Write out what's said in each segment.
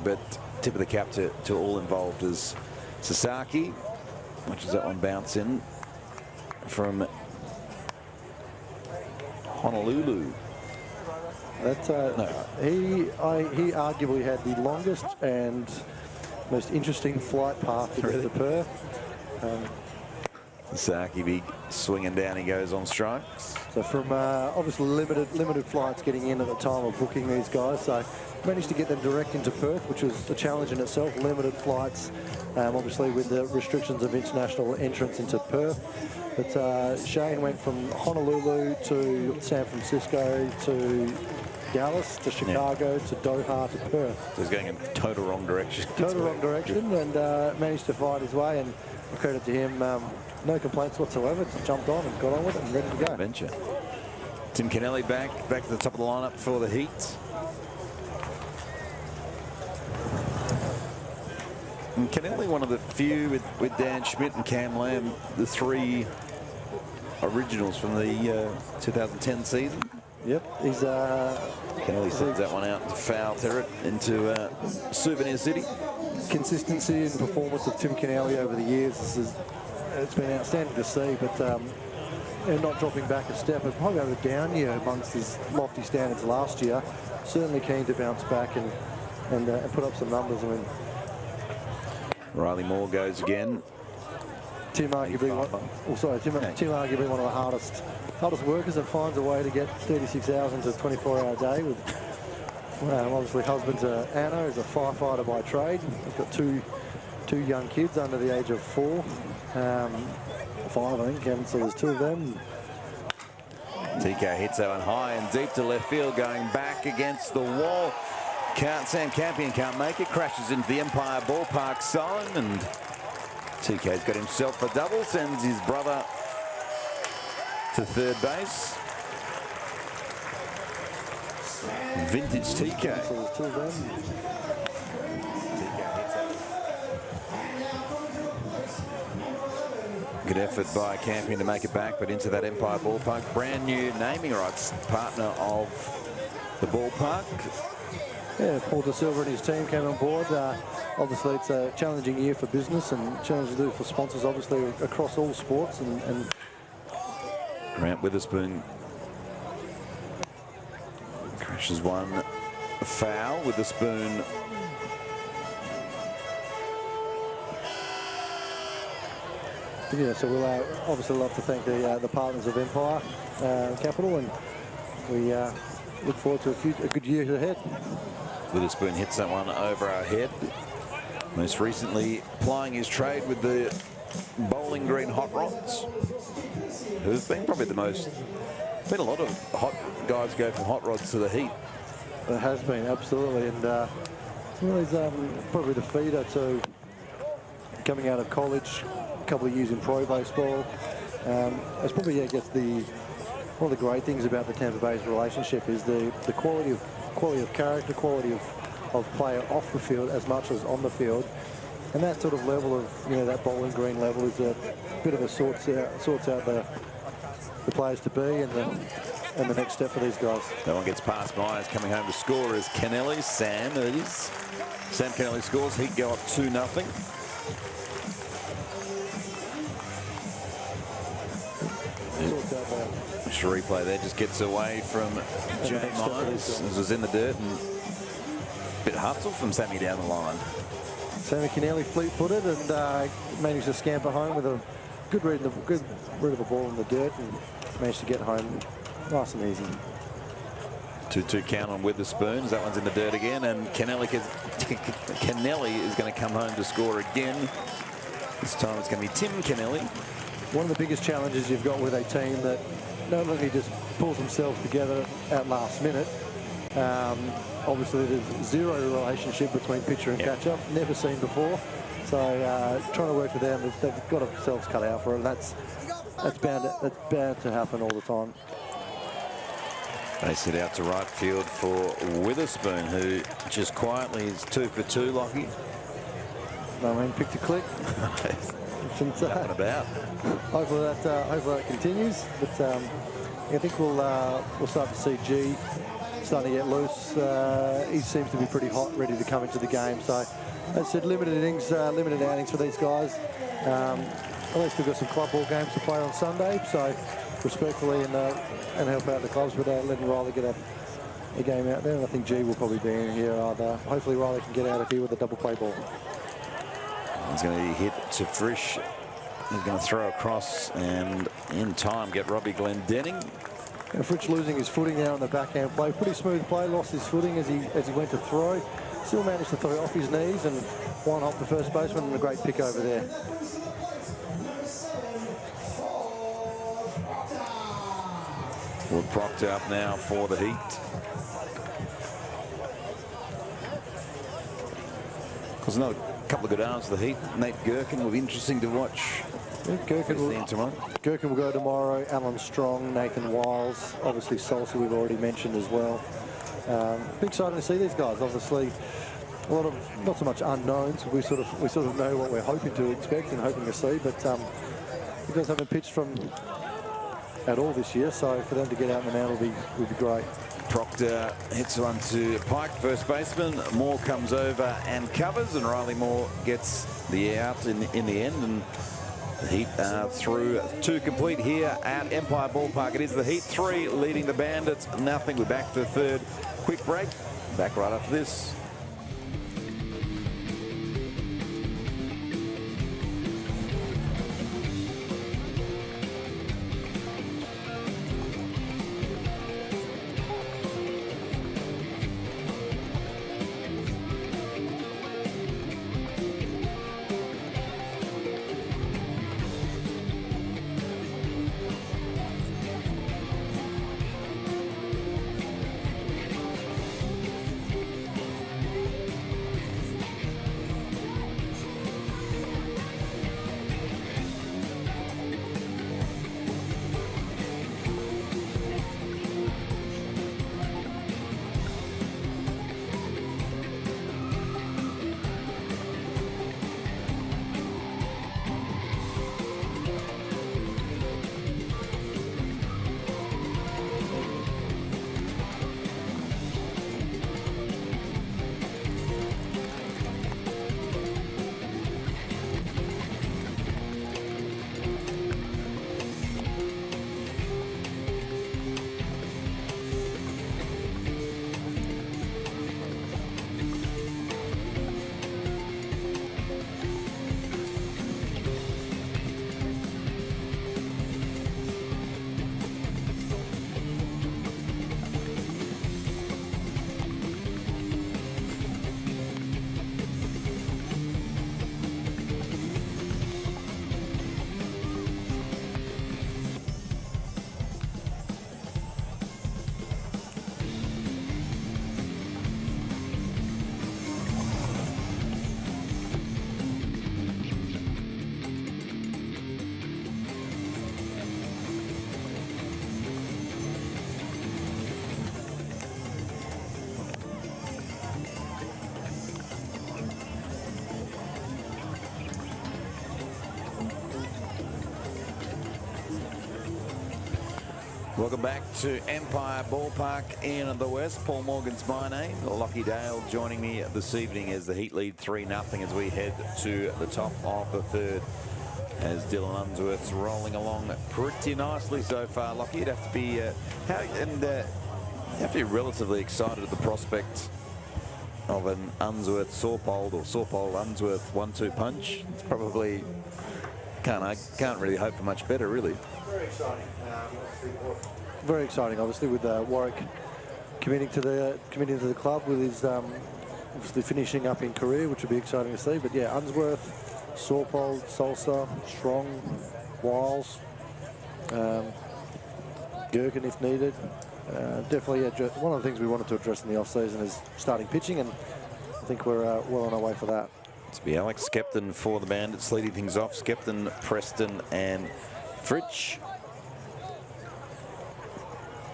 but tip of the cap to all involved as Sasaki watches that one bounce in from Honolulu. That's he arguably had the longest and most interesting flight path to get to Perth. Sasaki be swinging down, he goes on strikes. So from obviously limited flights getting in at the time of booking these guys, so managed to get them direct into Perth, which was a challenge in itself. Limited flights, obviously with the restrictions of international entrance into Perth. But Shane went from Honolulu to San Francisco to Dallas to Chicago to Doha to Perth. So he's going in total wrong direction. Total wrong direction, and managed to fight his way. And credit to him, no complaints whatsoever. Just jumped on and got on with it and ready to go. Adventure. Tim Kennelly back to the top of the lineup for the heat. And Kennelly, one of the few with Dan Schmidt and Cam Lamb, the three originals from the 2010 season. Yep, he's Kennelly sends that one out into foul territory, into Souvenir City. Consistency and performance of Tim Kennelly over the years, it's been outstanding to see, but and not dropping back a step. It's probably over the down year amongst his lofty standards last year. Certainly keen to bounce back and put up some numbers. I mean, Riley Moore goes again. Tim arguably Tim arguably one of the hardest workers, and finds a way to get 36 hours into a 24-hour day. With obviously husband to Anna, who's a firefighter by trade. He's got two young kids under the age of 4, 5 I think, and so there's 2 of them. TK hits that one high and deep to left field, going back against the wall. Sam Campion can't make it, crashes into the Empire Ballpark sign, and TK's got himself a double, sends his brother to third base. Vintage TK. So there's 2 of them. Good effort by Campion to make it back, but into that Empire Ballpark. Brand new naming rights partner of the ballpark. Yeah, Paul De Silva and his team came on board. Obviously, it's a challenging year for business and challenging for sponsors, obviously, across all sports. And Grant Witherspoon crashes one foul. Witherspoon yeah, so we'll obviously love to thank the partners of Empire Capital, and we look forward to a good year ahead. Witherspoon hits that one over our head. Most recently plying his trade with the Bowling Green Hot Rods, who've been probably the most, been a lot of hot guys go from hot rods to the heat. It has been, absolutely, and he's probably the feeder to coming out of college, a couple of years in pro baseball. It's probably, I guess, one of the great things about the Tampa Bay's relationship is the quality of character, quality of player off the field as much as on the field, and that sort of level of, that Bowling Green level is a bit of a sorts out the players to be and the next step for these guys. That one gets past Myers. Coming home to score is Kennelly. Sam Kennelly scores. Heat go up 2-0. Just a replay there, just gets away from Jay Myers. This was in the dirt, and a bit hustle from Sammy down the line. Sammy Kennelly fleet-footed and managed to scamper home with a good read of the ball in the dirt, and managed to get home nice and easy. 2-2 count on Witherspoon. That one's in the dirt again, and Kennelly is going to come home to score again. This time it's going to be Tim Kennelly. One of the biggest challenges you've got with a team that not only just pulls themselves together at last minute, obviously there's zero relationship between pitcher and catcher, never seen before. So trying to work with them, they've got themselves cut out for it, and that's bound to happen all the time. They sit out to right field for Witherspoon, who just quietly is 2 for 2, Lockie. I mean, pick to click. Nothing about. Hopefully that continues, but I think we'll start to see G starting to get loose. He seems to be pretty hot, ready to come into the game. So, as I said, limited innings, limited outings for these guys. At least we've got some club ball games to play on Sunday. So, respectfully and help out the clubs, but letting Riley get a game out there. And I think G will probably be in here either. Hopefully Riley can get out of here with a double play ball. He's going to hit to Frisch. He's going to throw across and in time get Robbie Glendenning. And Frisch losing his footing now on the backhand play. Pretty smooth play, lost his footing as he went to throw. Still managed to throw off his knees and one off the first baseman, and a great pick over there. Wood Proctor up now for the Heat. There's another couple of good arms for the Heat. Nate Gherkin will be interesting to watch. Yeah, Gherkin will go tomorrow. Alan Strong, Nathan Wiles, obviously Salsa we've already mentioned as well. Be exciting to see these guys. Obviously, a lot of not so much unknowns. We sort of know what we're hoping to expect and hoping to see, but you guys haven't pitched from at all this year, so for them to get out in the mound will be great. Proctor hits one to Pike, first baseman. Moore comes over and covers, and Riley Moore gets the out in the end. And the Heat through 2 complete here at Empire Ballpark. It is the Heat 3 leading the Bandits. Nothing. We're back to the 3rd. Quick break. Back right after this. Welcome back to Empire Ballpark in the West. Paul Morgan's my name. Lockie Dale joining me this evening as the Heat lead 3-0 as we head to the top of the 3rd. As Dylan Unsworth's rolling along pretty nicely so far. Lockie, you'd have to be you have to be relatively excited at the prospect of an Unsworth Sorpold or Sorpold Unsworth 1-2 punch. It's probably can't really hope for much better, really. Very exciting. Very exciting, obviously, with Warwick committing to the club with his obviously finishing up in career, which would be exciting to see. But yeah, Unsworth, Sorpold, Salsa, Strong, Wiles, Gherkin if needed. Definitely, one of the things we wanted to address in the off-season is starting pitching, and I think we're well on our way for that. To be Alex Skepton for the Bandits leading things off. Skepton, Preston, and Fritsch.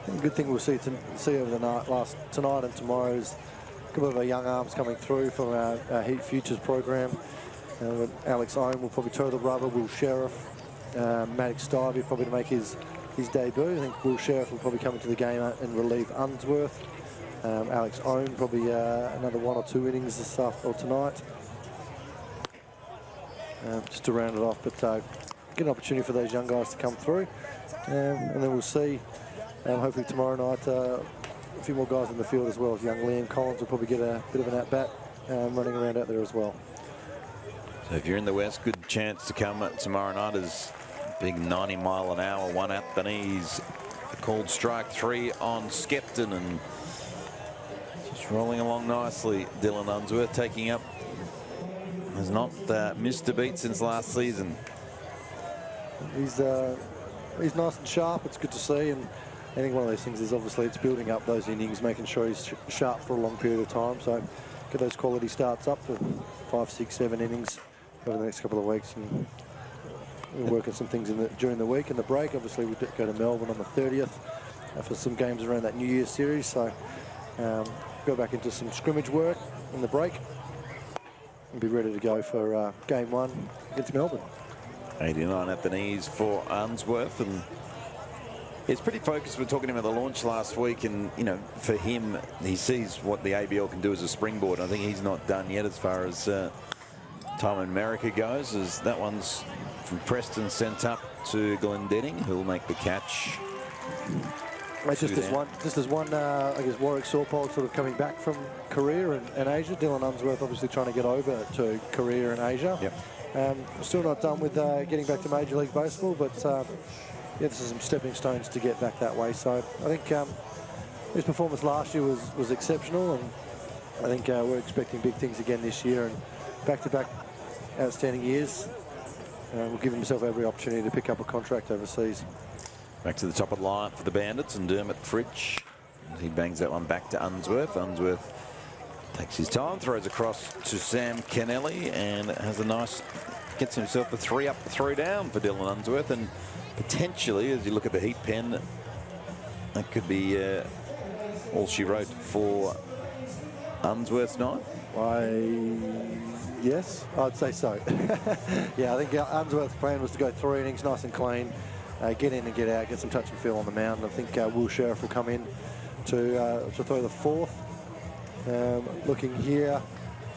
The good thing we'll see over the night, tonight and tomorrow is a couple of our young arms coming through from our Heat Futures program. Alex Owen will probably toe the rubber. Will Sheriff, Maddox Stivey probably to make his debut. I think Will Sheriff will probably come into the game and relieve Unsworth. Alex Owen, probably another 1 or 2 innings this or tonight. Just to round it off, but get an opportunity for those young guys to come through. And then we'll see, hopefully tomorrow night, a few more guys in the field as well. Young Liam Collins will probably get a bit of an at-bat running around out there as well. So if you're in the West, good chance to come tomorrow night as big 90-mile-an-hour one at the knees. Called strike 3 on Skepton, and just rolling along nicely. Dylan Unsworth taking up. Has not missed a beat since last season. He's nice and sharp. It's good to see, and I think one of those things is obviously it's building up those innings, making sure he's sharp for a long period of time. So get those quality starts up for 5, 6, 7 innings over the next couple of weeks, and we're working some things during the week and the break. Obviously, we go to Melbourne on the 30th for some games around that New Year's series. So go back into some scrimmage work in the break and be ready to go for game 1 against Melbourne. 89 at the knees for Unsworth, and it's pretty focused. We're talking about the launch last week, and you know, for him, he sees what the ABL can do as a springboard. I think he's not done yet as far as time in America goes, as that one's from Preston sent up to Glendenning, who'll make the catch. Just as one, I guess Warwick Sawpole sort of coming back from Korea and Asia. Dylan Unsworth obviously trying to get over to Korea and Asia. Yep. Still not done with getting back to Major League Baseball, but yeah, this is some stepping stones to get back that way. So I think his performance last year was exceptional, and I think we're expecting big things again this year, and back-to-back outstanding years. Will give himself every opportunity to pick up a contract overseas. Back to the top of the line for the Bandits, and Dermot Fridge. He bangs that one back to Unsworth. Unsworth takes his time, throws across to Sam Kennelly, and has a nice, gets himself a 3 up, 3 down for Dylan Unsworth. And potentially, as you look at the heat pen, that could be all she wrote for Unsworth's night. Yes, I'd say so. Yeah, I think Unsworth's plan was to go 3 innings nice and clean, get in and get out, get some touch and feel on the mound. I think Will Sheriff will come in to throw the 4th. Looking here,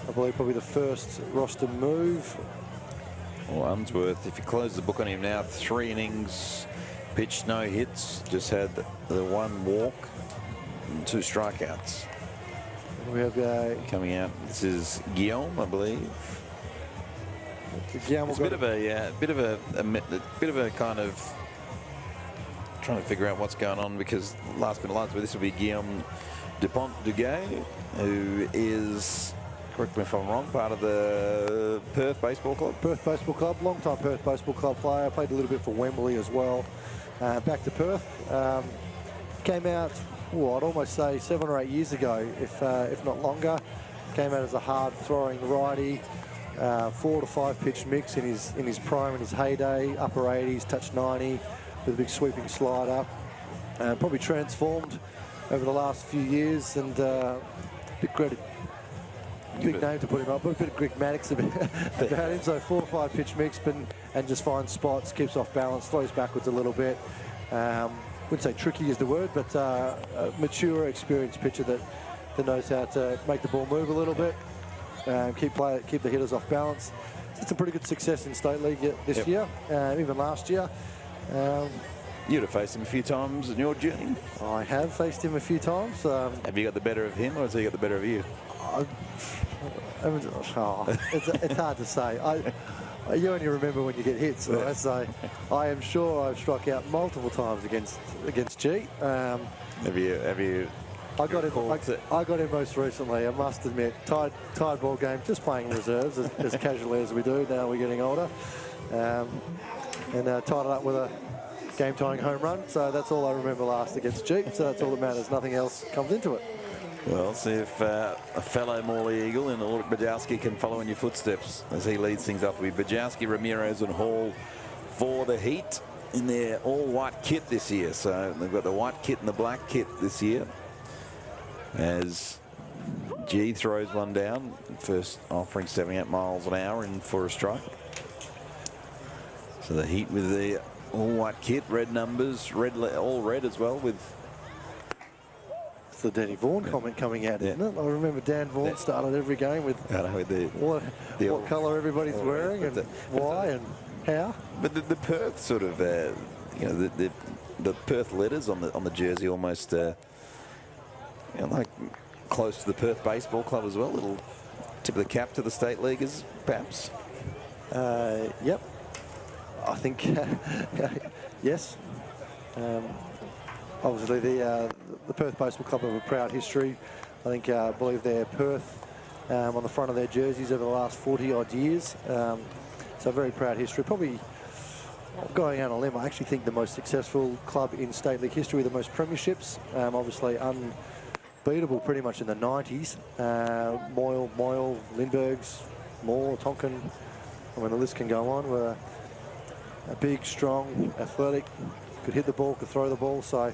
I believe probably the first roster move. Well, Unsworth, if you close the book on him now, 3 innings, pitched, no hits, just had the 1 walk and 2 strikeouts. We have coming out. This is Guillaume, I believe. Guillaume it's a bit of a kind of trying to figure out what's going on, because last minute lines, but this will be Guillaume Dupont Duguay, who is, correct me if I'm wrong, part of the Perth Baseball Club. Perth Baseball Club, long-time Perth Baseball Club player. Played a little bit for Wembley as well. Back to Perth. Came out, I'd almost say 7 or 8 years ago, if not longer. Came out as a hard-throwing righty, 4 to 5 pitch mix in his prime, in his heyday, upper 80s, touched 90 with a big sweeping slider. Probably transformed over the last few years, and big name to put him up, but a bit of Greg Maddox about him. So 4 or 5 pitch mix, and just finds spots, keeps off balance, throws backwards a little bit. Wouldn't say tricky is the word, but a mature, experienced pitcher that knows how to make the ball move a little bit, keep the hitters off balance. It's some pretty good success in State League this year, even last year. You'd have faced him a few times in your journey. I have faced him a few times. Have you got the better of him, or has he got the better of you? It's hard to say. You only remember when you get hit, so I am sure I've struck out multiple times against G. Have you? I got him most recently, I must admit. Tied ball game, just playing reserves as casually as we do. Now we're getting older, and tied it up with a game-tying home run. So that's all I remember last against G. So that's all that matters. Nothing else comes into it. Well, see if a fellow Morley Eagle in Ulrich Bajowski can follow in your footsteps as he leads things off. With Bajowski, Ramirez and Hall for the Heat in their all-white kit this year. So they've got the white kit and the black kit this year. As G throws one down, first offering 78 miles an hour in for a strike. So the Heat with the all-white kit, red numbers, all red as well, with the Danny Vaughan comment coming out, isn't it? I remember Dan Vaughan started every game with what colour everybody's wearing and why and how. But the Perth sort of, you know, the Perth letters on the jersey almost, you know, like close to the Perth Baseball Club as well. Little tip of the cap to the state leaguers, perhaps. Yep. I think yes. Obviously, the Perth Baseball Club have a proud history. I think I believe they're Perth on the front of their jerseys over the last 40-odd years. So a very proud history. Probably going out on a limb, I actually think the most successful club in state league history, the most premierships. Obviously unbeatable pretty much in the 90s. Moyle, Lindberghs, Moore, Tonkin. I mean, the list can go on. Were a big, strong, athletic, could hit the ball, could throw the ball. So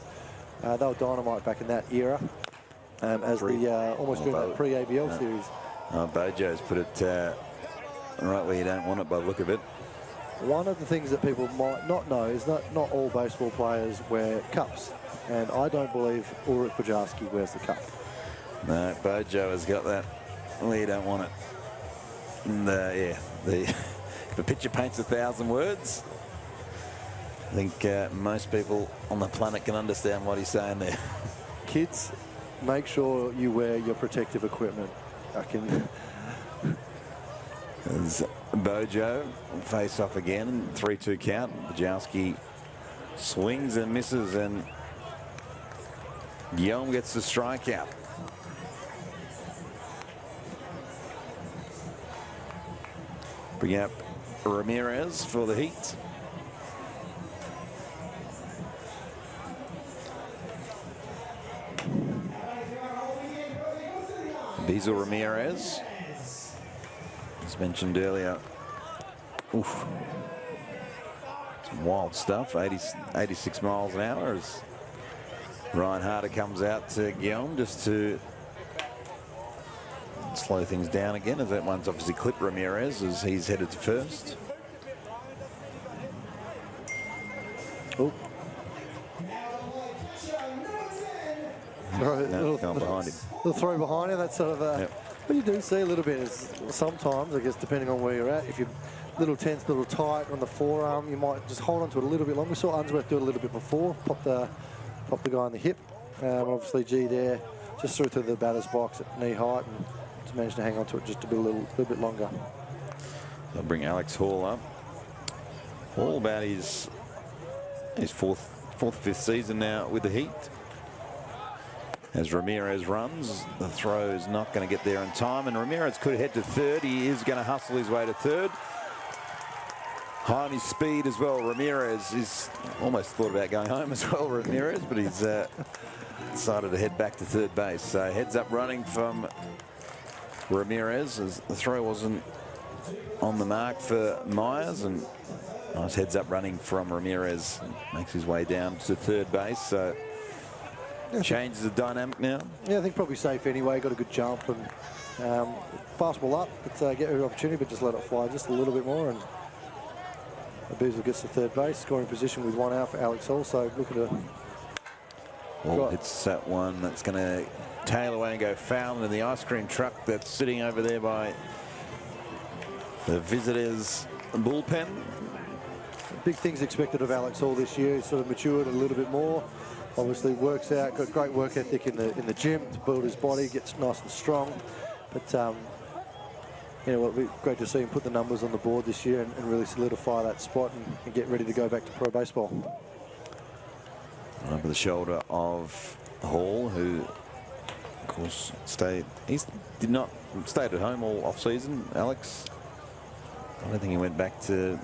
they were dynamite back in that era, as the almost doing that pre-ABL series. Bojo's put it right where you don't want it by the look of it. One of the things that people might not know is that not all baseball players wear cups, and I don't believe Ulrich Bojarski wears the cup. No, Bojo has got that where you don't want it. And if a picture paints 1,000 words, I think most people on the planet can understand what he's saying there. Kids, make sure you wear your protective equipment. As Bojo face off again, 3-2 count. Bojarski swings and misses, and Guillaume gets the strikeout. Bring up Ramirez for the Heat. Beazle Ramirez, as mentioned earlier. Oof. Some wild stuff, 86 miles an hour as Ryan Harder comes out to Guillaume just to slow things down again, as that one's obviously clipped Ramirez as he's headed to first. Oh. No, gone behind him. The throw behind him, that's sort of what you do see a little bit is sometimes, I guess, depending on where you're at, if you're a little tense, a little tight on the forearm, you might just hold on to it a little bit longer. We saw Unsworth do it a little bit before, pop the guy on the hip. Obviously, G there just threw through the batter's box at knee height and just managed to hang on to it just a little bit longer. They'll bring Alex Hall up. Hall about his fourth, fifth season now with the Heat. As Ramirez runs, the throw is not going to get there in time, and Ramirez could head to third. He is going to hustle his way to third. High on his speed as well. Ramirez is almost thought about going home as well, Ramirez, but he's decided to head back to third base. So heads up running from Ramirez as the throw wasn't on the mark for Myers, and nice heads up running from Ramirez. Makes his way down to third base. So changes the dynamic now. Yeah, I think probably safe anyway. Got a good jump and fastball up, but get an opportunity, but just let it fly just a little bit more. And Beazle gets to third base, scoring position with 1 out for Alex Hall. So looking to. Well, it's that one that's going to tail away and go foul in the ice cream truck that's sitting over there by the visitors' bullpen. Big things expected of Alex Hall this year. He's sort of matured a little bit more. Obviously works out, got great work ethic in the gym to build his body, gets nice and strong. But you know, it'll be great to see him put the numbers on the board this year and really solidify that spot and get ready to go back to pro baseball. Over the shoulder of Hall, who of course did not stayed at home all off season. Alex, I don't think he went back to.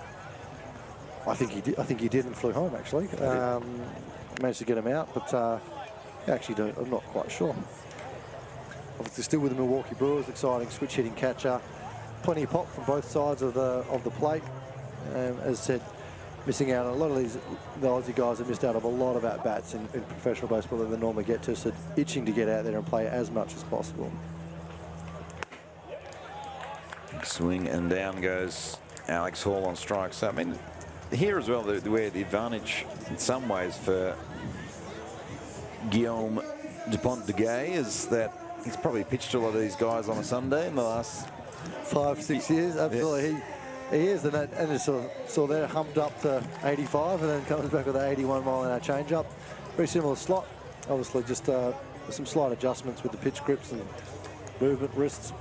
I think he did. I think he did and flew home actually. Managed to get him out, but actually I'm not quite sure. Obviously still with the Milwaukee Brewers, exciting switch hitting catcher, plenty of pop from both sides of the plate. As I said, missing out on a lot of the Aussie guys have missed out of a lot of at bats in professional baseball that they normally get to, so itching to get out there and play as much as possible. Swing and down goes Alex Hall on strike. So I mean, here as well, where the advantage in some ways for Guillaume Dupont de Gay is that he's probably pitched a lot of these guys on a Sunday in the last 5-6 years. Absolutely. Yeah. He is, and it's saw there, humped up to 85 and then comes back with an 81 mile-an-hour change-up. Very similar slot. Obviously just some slight adjustments with the pitch grips and movement wrists.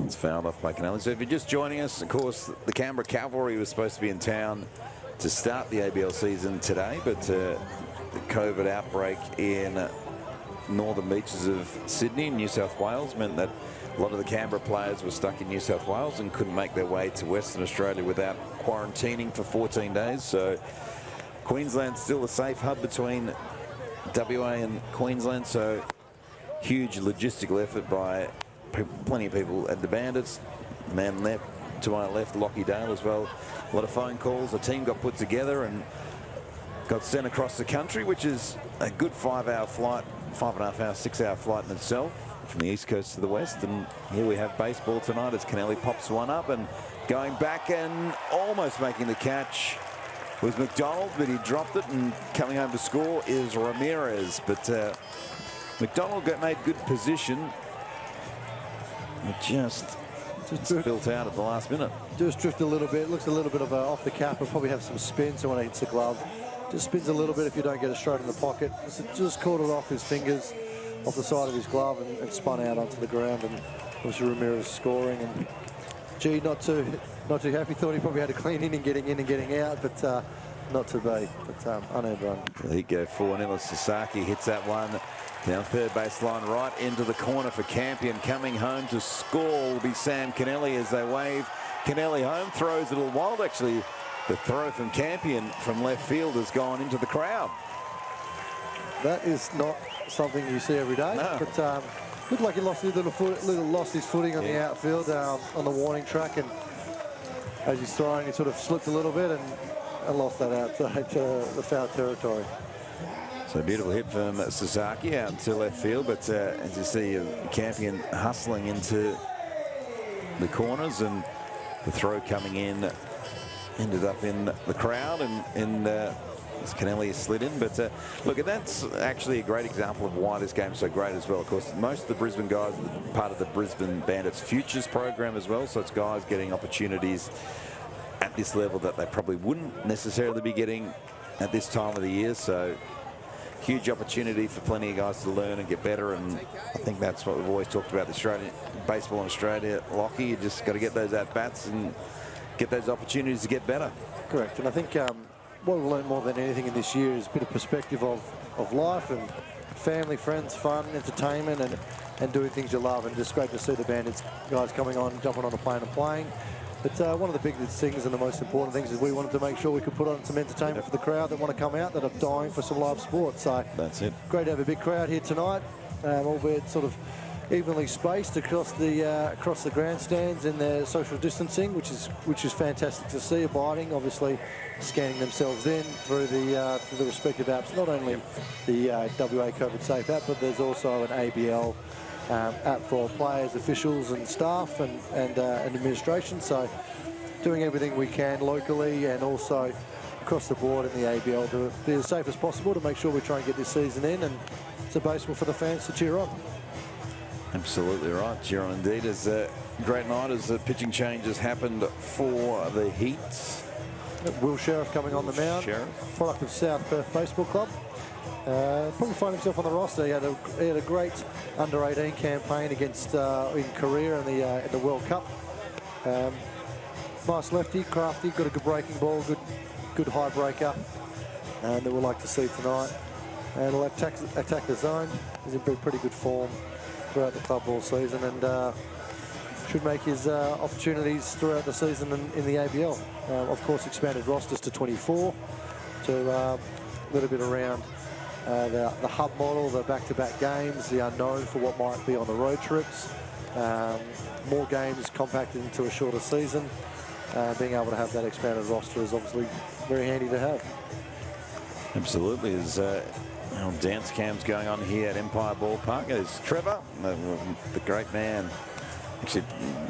It's fouled off by Kennelly. So if you're just joining us, of course, the Canberra Cavalry was supposed to be in town to start the ABL season today, but the COVID outbreak in northern beaches of Sydney and New South Wales meant that a lot of the Canberra players were stuck in New South Wales and couldn't make their way to Western Australia without quarantining for 14 days. So Queensland's still a safe hub between WA and Queensland. So huge logistical effort by plenty of people at the Bandits. Man left to my left, Lockie Dale as well. A lot of phone calls. The team got put together and got sent across the country, which is a good 5-hour flight, 5.5 hour, 6-hour flight in itself, from the east coast to the west. And here we have baseball tonight as Kennelly pops one up, and going back and almost making the catch was McDonald, but he dropped it, and coming home to score is Ramirez. But McDonald made good position. It just built out at the last minute. Just drifted a little bit. Looks a little bit of off the cap, and probably have some spin, so when it hits the glove, just spins a little bit if you don't get it straight in the pocket. Just caught it off his fingers, off the side of his glove, and spun out onto the ground. And obviously Ramirez scoring, and gee, not too happy. Thought he probably had a clean inning getting in and getting out, but not to be. But unearned run. There you go, 4-0. Sasaki hits that one down third baseline, right into the corner for Campion. Coming home to score will be Sam Kennelly as they wave Kennelly home. Throws it a little wild, actually. The throw from Campion from left field has gone into the crowd. That is not something you see every day. No. But looked like he lost his lost his footing on the outfield on the warning track, and as he's throwing, he sort of slipped a little bit and lost that outside to the foul territory. So beautiful hit from Sasaki out into left field, but as you see, Campion hustling into the corners, and the throw coming in ended up in the crowd, and as Kennelly slid in. But look, that's actually a great example of why this game's so great as well. Of course, most of the Brisbane guys are part of the Brisbane Bandits Futures program as well, so it's guys getting opportunities at this level that they probably wouldn't necessarily be getting at this time of the year. So huge opportunity for plenty of guys to learn and get better, and I think that's what we've always talked about, the Australian baseball in Australia. Lockie, you just got to get those at-bats and get those opportunities to get better. Correct, and I think what we've learned more than anything in this year is a bit of perspective of life and family, friends, fun, entertainment, and doing things you love. And just great to see the Bandits guys coming on, jumping on the plane and playing. But one of the biggest things and the most important things is we wanted to make sure we could put on some entertainment for the crowd that want to come out, that are dying for some live sport. So that's it. Great to have a big crowd here tonight, albeit sort of evenly spaced across the grandstands in their social distancing, which is fantastic to see. Abiding, obviously, scanning themselves in through the respective apps. Not only the WA COVID Safe app, but there's also an ABL app for players, officials, and staff and administration. So doing everything we can locally and also across the board in the ABL to be as safe as possible to make sure we try and get this season in, and it's a baseball for the fans to cheer on. Absolutely right. Cheer on indeed. As a great night as the pitching changes happened for the Heat. Will Sheriff coming on the mound. Sheriff, product of South Perth Baseball Club. Probably find himself on the roster. He had a great under-18 campaign against in Korea in the World Cup. Nice lefty, crafty, got a good breaking ball, good high breaker, and that we'll like to see tonight. And he'll attack the zone. He's in pretty good form throughout the club all season, and should make his opportunities throughout the season in the ABL. Of course, expanded rosters to 24 to a little bit around the hub model, the back-to-back games, the unknown for what might be on the road trips. More games compacted into a shorter season. Being able to have that expanded roster is obviously very handy to have. Absolutely. There's dance cams going on here at Empire Ballpark. There's Trevor, the great man. Actually,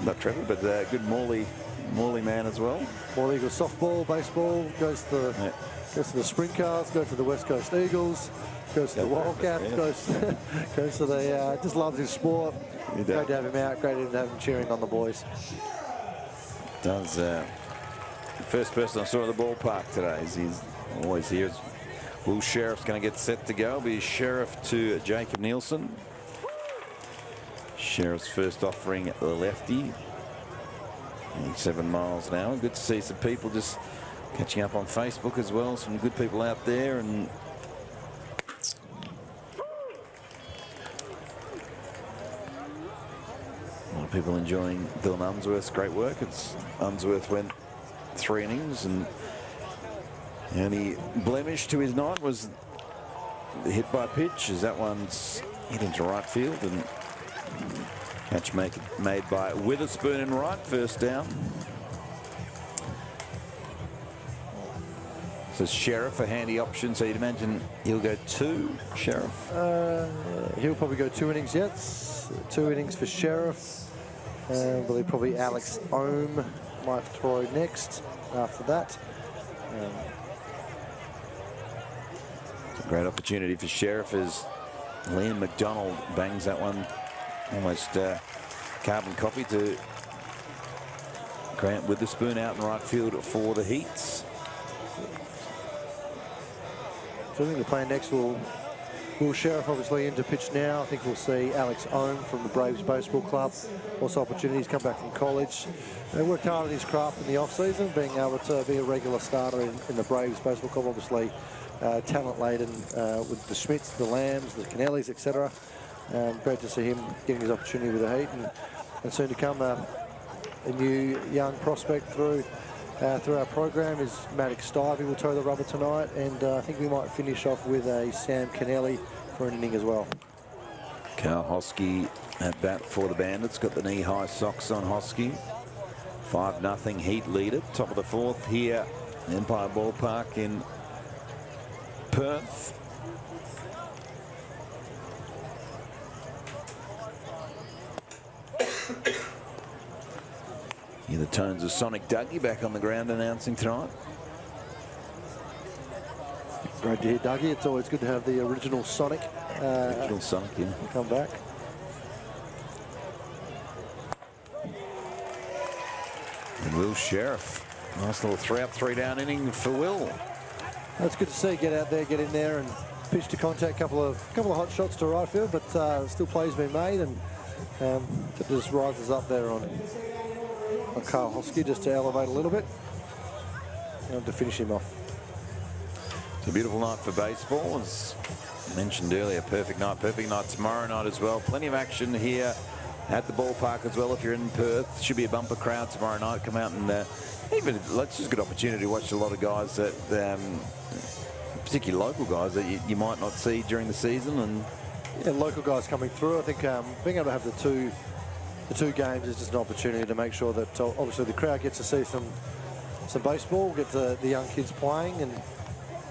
not Trevor, but good Morley Morley man as well. Morley Eagles softball, baseball, goes to the Sprint Cars, goes to the West Coast Eagles, goes to the Wildcats, goes to the, just loves his sport. Great to have him out, great to have him cheering on the boys. Does, the first person I saw at the ballpark today is he's always here. Will Sheriff's going to get set to go. It'll be Sheriff to Jacob Nielsen. Sheriff's first offering the lefty. 7 miles an hour. Good to see some people just catching up on Facebook as well. Some good people out there. And a lot of people enjoying Dylan Unsworth's great work. Unsworth went 3 innings, and the only blemish to his night was the hit by pitch, as that one's hit into right field, and catch made by Witherspoon in right, first down. So Sheriff a handy option, so you'd imagine he'll go 2, Sheriff. He'll probably go 2 innings yet. 2 innings for Sheriff. Probably Alex Ohm might throw next after that. It's a great opportunity for Sheriff as Liam McDonald bangs that one almost carbon copy to Grant Witherspoon out in right field for the Heats. So I think the plan next will Sheriff obviously into pitch now. I think we'll see Alex Ohm from the Braves Baseball Club. Also opportunities, come back from college. He worked hard at his craft in the off-season, being able to be a regular starter in the Braves Baseball Club. Obviously talent laden with the Schmidts, the Lambs, the Kennellys, etc. Great to see him getting his opportunity with the Heat, and soon to come a new young prospect through our program is Maddox Stivey will throw the rubber tonight, and I think we might finish off with a Sam Kennelly for an inning as well. Carl Hoskie at bat for the Bandits. Got the knee-high socks on Hoskie. 5-0 Heat leader. Top of the 4th here, Empire Ballpark in Perth. Hear the tones of Sonic Dougie back on the ground announcing tonight. Great to hear Dougie. It's always good to have the original Sonic. Come back. And Will Sheriff. Nice little 3-up, 3-down inning for Will. That's good to see. Get out there, get in there, and pitch to contact. Couple of hot shots to right field, but still plays been made, and it just rises up there on Carl Hoskie just to elevate a little bit and to finish him off. It's a beautiful night for baseball, as mentioned earlier. Perfect night tomorrow night as well. Plenty of action here at the ballpark as well. If you're in Perth, should be a bumper crowd tomorrow night. Come out and even it's just a good opportunity to watch a lot of guys that, particularly local guys that you might not see during the season, and local guys coming through. I think being able to have the two games is just an opportunity to make sure that obviously the crowd gets to see some baseball, get the young kids playing, and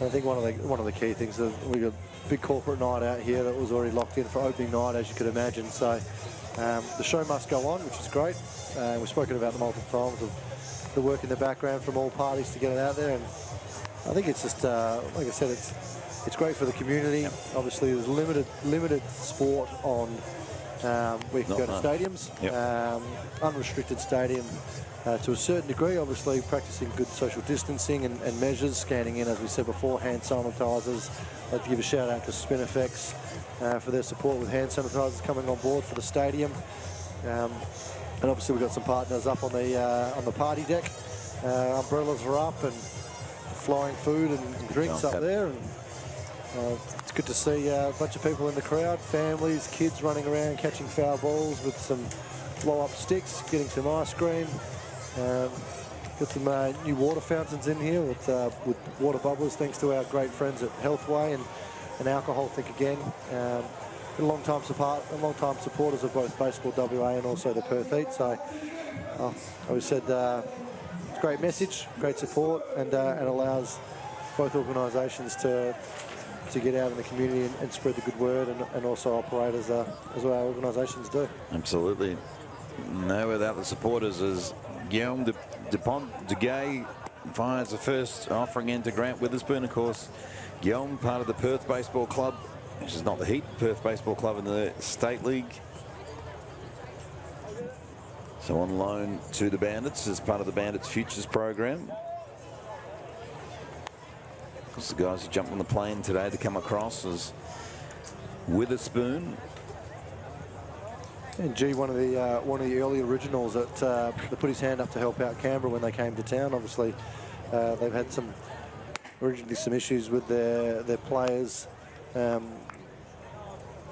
I think one of the key things that we got a big corporate night out here that was already locked in for opening night, as you could imagine. So the show must go on, which is great. We've spoken about the multiple times of the work in the background from all parties to get it out there, and I think it's just like I said, it's great for the community. Obviously, there's limited sport on. We can go to stadiums, unrestricted stadium to a certain degree, obviously practicing good social distancing and measures, scanning in, as we said before, hand sanitisers. I'd like to give a shout out to Spin Effects for their support with hand sanitisers coming on board for the stadium. And obviously we've got some partners up on the party deck. Umbrellas are up and flying food and drinks up there. And, it's good to see a bunch of people in the crowd, families, kids running around catching foul balls with some blow-up sticks, getting some ice cream. Got some new water fountains in here with water bubblers, thanks to our great friends at Healthway, and alcohol, think again. Been long-time supporters of both Baseball WA and also the Perth Heat. So I always said it's a great message, great support, and allows both organisations to get out in the community and spread the good word, and also operate as our organisations do. Absolutely. No, without the supporters, as Guillaume de Gay fires the first offering into Grant Witherspoon. Of course, Guillaume, part of the Perth Baseball Club, which is not the Heat, Perth Baseball Club in the State League. So on loan to the Bandits as part of the Bandits Futures program. Of course, the guys who jumped on the plane today to come across as Witherspoon. And one of the early originals that put his hand up to help out Canberra when they came to town. Obviously, they've had originally some issues with their players.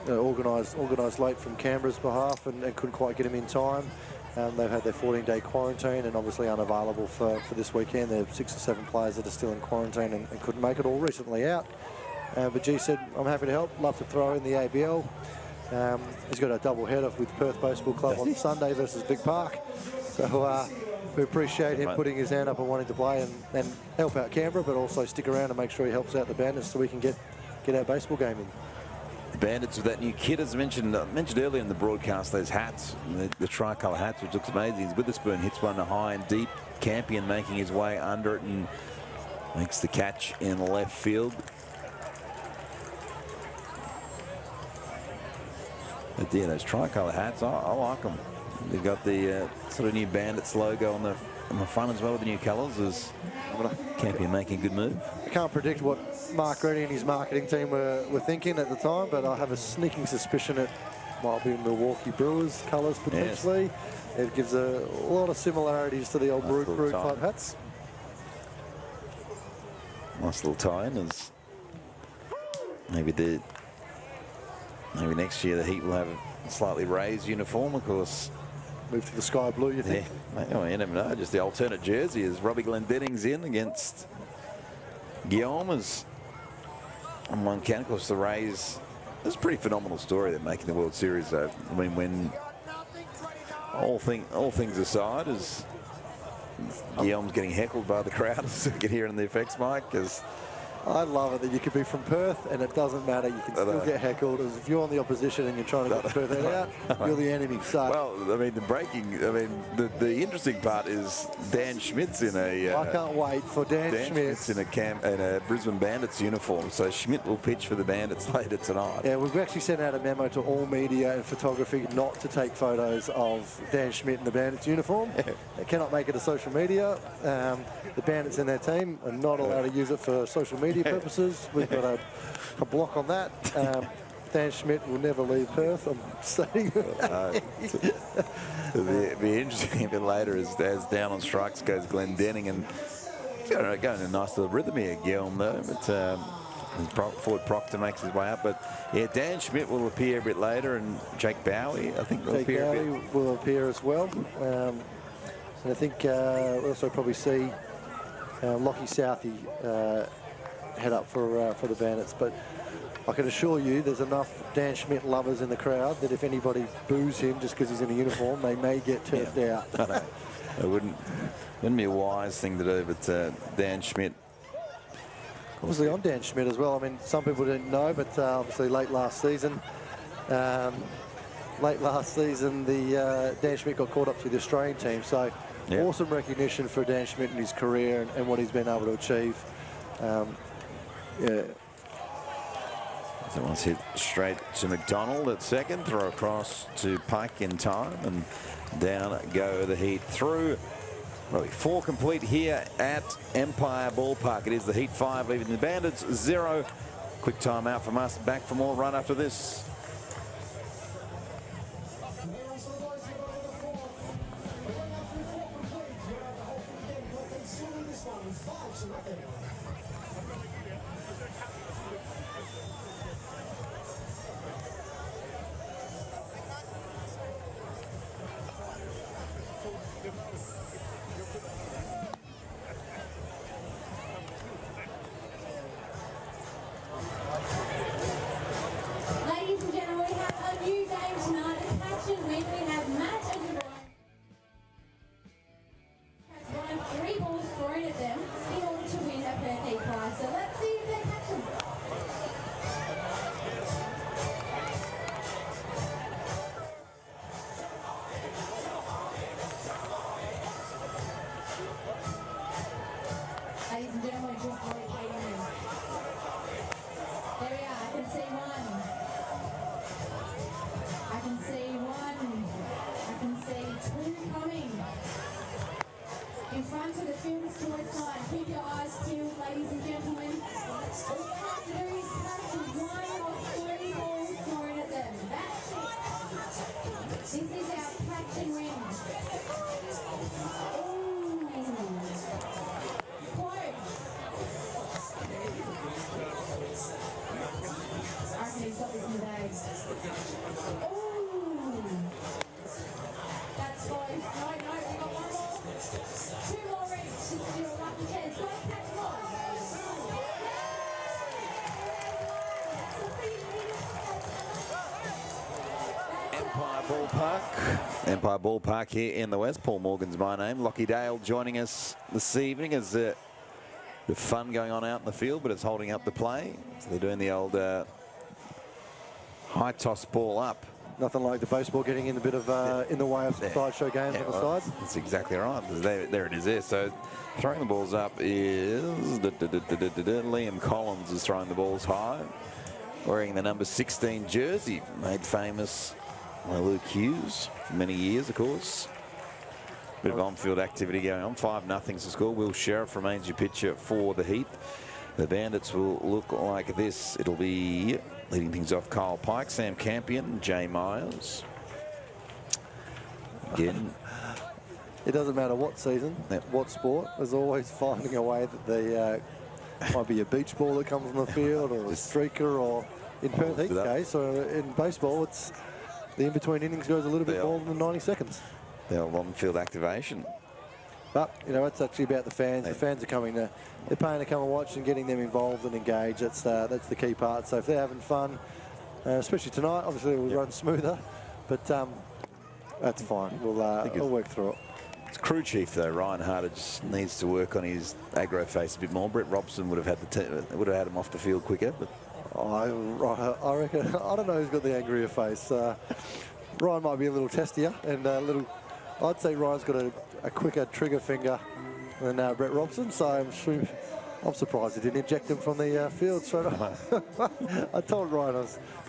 Organised late from Canberra's behalf and couldn't quite get him in time. They've had their 14-day quarantine and obviously unavailable for this weekend. There are 6 or 7 players that are still in quarantine and couldn't make it all recently out. But G said, I'm happy to help, love to throw in the ABL. He's got a double header with Perth Baseball Club on Sunday versus Vic Park. So we appreciate him putting his hand up and wanting to play and help out Canberra, but also stick around and make sure he helps out the Bandits so we can get our baseball game in. The Bandits with that new kit, as mentioned earlier in the broadcast, those hats, the tricolour hats, which looks amazing. Witherspoon hits one high and deep. Campion making his way under it and makes the catch in the left field. But yeah, those tricolour hats, I like them. They've got the sort of new Bandits logo on the front as well with the new colours. As Campion making a good move. I can't predict what Mark Reddy and his marketing team were thinking at the time, but I have a sneaking suspicion it might be Milwaukee Brewers colours potentially. Yes. It gives a lot of similarities to the old Brew Club hats. Nice little tie-in. As maybe next year the Heat will have a slightly raised uniform, of course. Move to the sky blue, you think? Yeah, oh, you never know. Just the alternate jersey as Robbie Glendenning's in against Guillaume as on one count. Of course, the Rays, it's a pretty phenomenal story they're making the World Series, though. I mean, when all things aside, as Guillaume's getting heckled by the crowd, as you can hear in the effects mic, as I love it that you could be from Perth and it doesn't matter. You can still get heckled. As if you're on the opposition and you're trying to get Perth out, you're the enemy. So, well, I mean, the interesting part is Dan Schmidt's in a. I can't wait for Dan Schmidt's in a Brisbane Bandits uniform. So Schmidt will pitch for the Bandits later tonight. Yeah, we've actually sent out a memo to all media and photography not to take photos of Dan Schmidt in the Bandits uniform. They cannot make it to social media. The Bandits and their team are not allowed to use it for social media purposes. We've got a block on that. Dan Schmidt will never leave Perth. I'm saying. It'll be interesting a bit later as down on strikes goes Glendenning and going in a nice little rhythm here, Guillaume, though. But Ford Proctor makes his way up. But yeah, Dan Schmidt will appear a bit later, and Jake Bowie, I think, will appear a bit. Will appear as well. And I think we'll also probably see Lockie Southey head up for the Bandits. But I can assure you there's enough Dan Schmidt lovers in the crowd that if anybody boos him just because he's in a uniform, they may get turfed out. I know. It wouldn't be a wise thing to do, but Dan Schmidt. Obviously on Dan Schmidt as well. I mean, some people didn't know, but obviously late last season, the Dan Schmidt got called up to the Australian team. So awesome recognition for Dan Schmidt in his career and what he's been able to achieve. Yeah. That one's hit straight to McDonald at second. Throw across to Pike in time, and down go the Heat through. Really 4 complete here at Empire Ballpark. It is the Heat 5 leaving the Bandits 0. Quick timeout from us. Back for more right after this. Questions towards time. Keep your eyes peeled, ladies and gentlemen. All you have to do is catch one of 3 balls thrown at them. That's it. This is our catch and win. Ooh. Close. I reckon he's got this in the bag. Ooh. That's close. No, we got 1 more. 2 more each. This is your lucky chance. Go and catch one. Empire Ballpark. Empire Ballpark here in the West. Paul Morgan's my name. Lockie Dale joining us this evening as the fun going on out in the field, but it's holding up the play. So they're doing the old high toss ball up. Nothing like the baseball getting in a bit of in the way of sideshow games on the side. That's exactly right. There it is there. So throwing the balls up is Liam Collins is throwing the balls high, wearing the number 16 jersey, made famous by Luke Hughes for many years, of course. Bit of on-field activity going on. 5-0 to score. Will Sheriff remains your pitcher for the Heat. The Bandits will look like this. It'll be leading things off Kyle Pike, Sam Campion, Jay Myers. Again. It doesn't matter what season, what sport. There's always finding a way that the might be a beach ball that comes on the field, or a streaker, or in Perth Heat's case, or in baseball, it's the in-between innings goes a little bit more than 90 seconds. They're on-field activation. But, you know, it's actually about the fans. The fans are coming to, they're paying to come and watch, and getting them involved and engaged. That's the key part. So if they're having fun, especially tonight, obviously it will run smoother, but that's fine. We'll work through it. It's crew chief though. Ryan Harder just needs to work on his aggro face a bit more. Brett Robson would have had had him off the field quicker, but I reckon, I don't know who's got the angrier face. Ryan might be a little testier, and I'd say Ryan's got a quicker trigger finger than Brett Robson, so I'm surprised he didn't eject him from the field straight away. I told Ryan I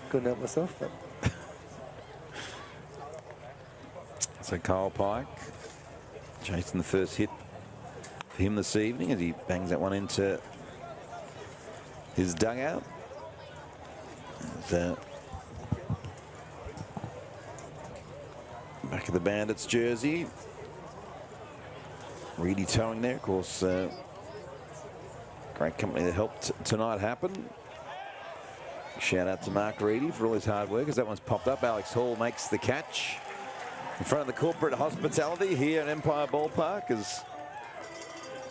couldn't help myself. But. So Kyle Pike chasing the first hit for him this evening as he bangs that one into his dugout. Back of the Bandits jersey. Reedy towing there, of course. Great company that helped tonight happen. Shout out to Mark Reedy for all his hard work as that one's popped up. Alex Hall makes the catch in front of the corporate hospitality here at Empire Ballpark. It's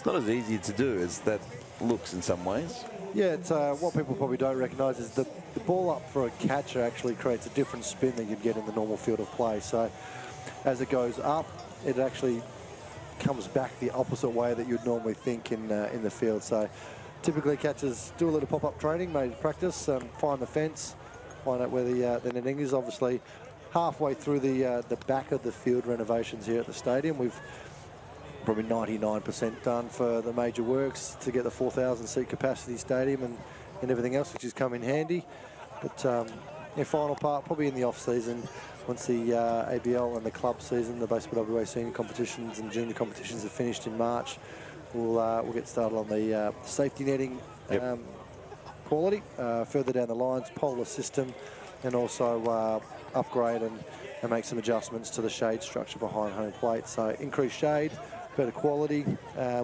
not as easy to do as that looks in some ways. Yeah, it's what people probably don't recognise is the ball up for a catcher actually creates a different spin than you'd get in the normal field of play. So as it goes up, it actually comes back the opposite way that you'd normally think in the field. So typically catchers do a little pop-up training, maybe practice, find the fence, find out where the netting is. Obviously, halfway through the back of the field renovations here at the stadium, we've probably 99% done for the major works to get the 4,000 seat capacity stadium and everything else, which has come in handy. But the final part, probably in the off-season, once the ABL and the club season, the Baseball WA senior competitions and junior competitions are finished in March, we'll get started on the safety netting quality. Further down the lines, polar system, and also upgrade and make some adjustments to the shade structure behind home plate. So increased shade, better quality,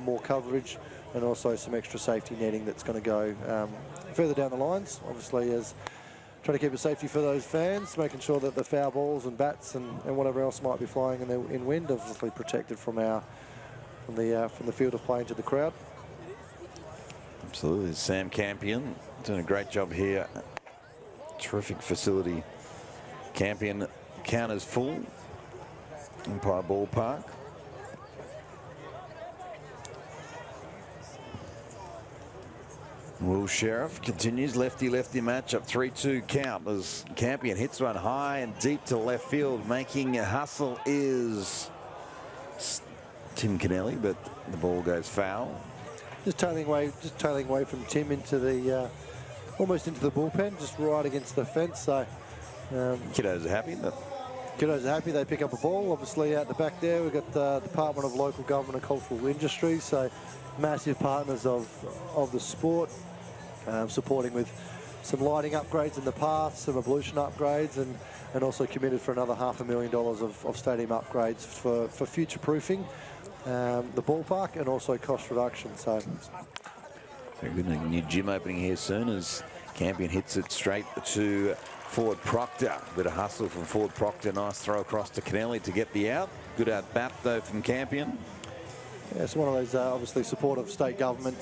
more coverage, and also some extra safety netting that's going to go further down the lines. Obviously, as trying to keep it safety for those fans, making sure that the foul balls and bats and whatever else might be flying in wind, obviously protected from the field of play into the crowd. Absolutely. Sam Campion doing a great job here. Terrific facility. Campion counters full. Empire Ballpark. Will Sheriff continues lefty-lefty matchup, 3-2 count as Campion hits one high and deep to left field. Making a hustle is Tim Kennelly, but the ball goes foul. Just tailing away from Tim into the almost into the bullpen, just right against the fence. So kiddos are happy, but Kiddos are happy they pick up a ball. Obviously out the back there we've got the Department of Local Government and Cultural Industries, so massive partners of the sport, supporting with some lighting upgrades in the path, some ablution upgrades, and also committed for another $500,000 of stadium upgrades for future-proofing the ballpark and also cost reduction. So very good. A new gym opening here soon as Campion hits it straight to Ford Proctor. Bit of hustle from Ford Proctor. Nice throw across to Kennelly to get the out. Good at bat though from Campion. Yeah, it's one of those obviously supportive state government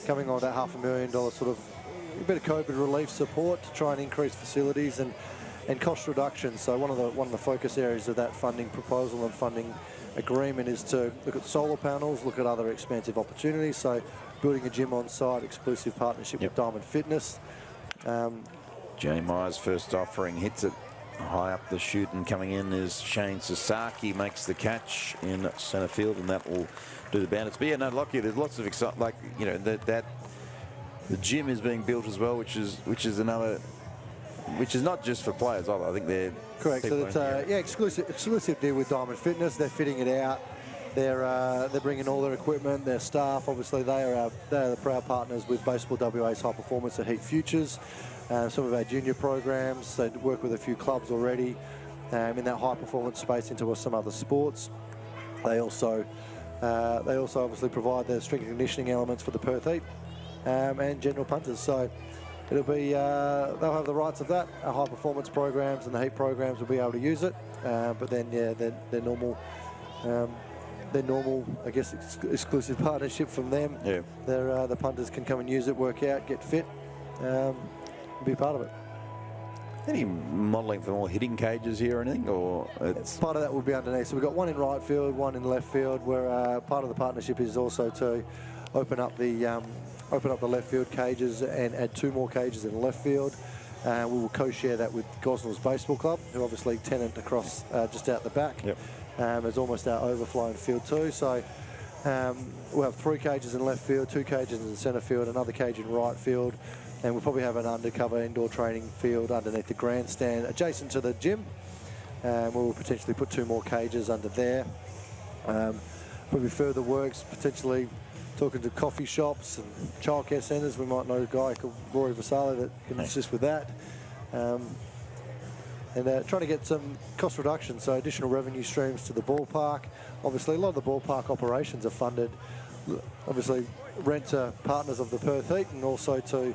coming on with that $500,000 sort of a bit of COVID relief support to try and increase facilities and cost reduction. So one of the focus areas of that funding proposal and funding agreement is to look at solar panels, look at other expansive opportunities. So building a gym on site, exclusive partnership with Diamond Fitness. Jay Myers first offering, hits it high up the chute, and coming in is Shane Sasaki, makes the catch in centre field, and that will do the Bandits. But yeah, no, Lockie, there's lots of excitement, like, you know, that the gym is being built as well, which is another, which is not just for players either. I think they're correct. So it's yeah, exclusive deal with Diamond Fitness. They're fitting it out. They're bringing all their equipment, their staff. Obviously, they are the proud partners with Baseball WA's High Performance at Heat Futures. Some of our junior programs. They work with a few clubs already in that high performance space into some other sports. They also obviously provide the strength and conditioning elements for the Perth Heat and general punters. So it'll be they'll have the rights of that. Our high performance programs and the Heat programs will be able to use it. But then yeah, their normal. Their normal, I guess, exclusive partnership from them. Yeah. The punters can come and use it, work out, get fit, be part of it. Any modelling for more hitting cages here or anything, or it's part of that will be underneath. So we've got one in right field, one in left field. Where part of the partnership is also to open up the left field cages and add 2 more cages in left field. We will co-share that with Gosnells Baseball Club, who obviously tenant across just out the back. Yep. It's almost our overflowing field too. So we'll have 3 cages in left field, 2 cages in centre field, another cage in right field, and we'll probably have an undercover indoor training field underneath the grandstand adjacent to the gym. We'll potentially put 2 more cages under there. Probably further works, potentially talking to coffee shops and childcare centres. We might know a guy called Rory Vasala that can assist with that. And trying to get some cost reduction, so additional revenue streams to the ballpark. Obviously, a lot of the ballpark operations are funded, obviously, rent to partners of the Perth Heat and also to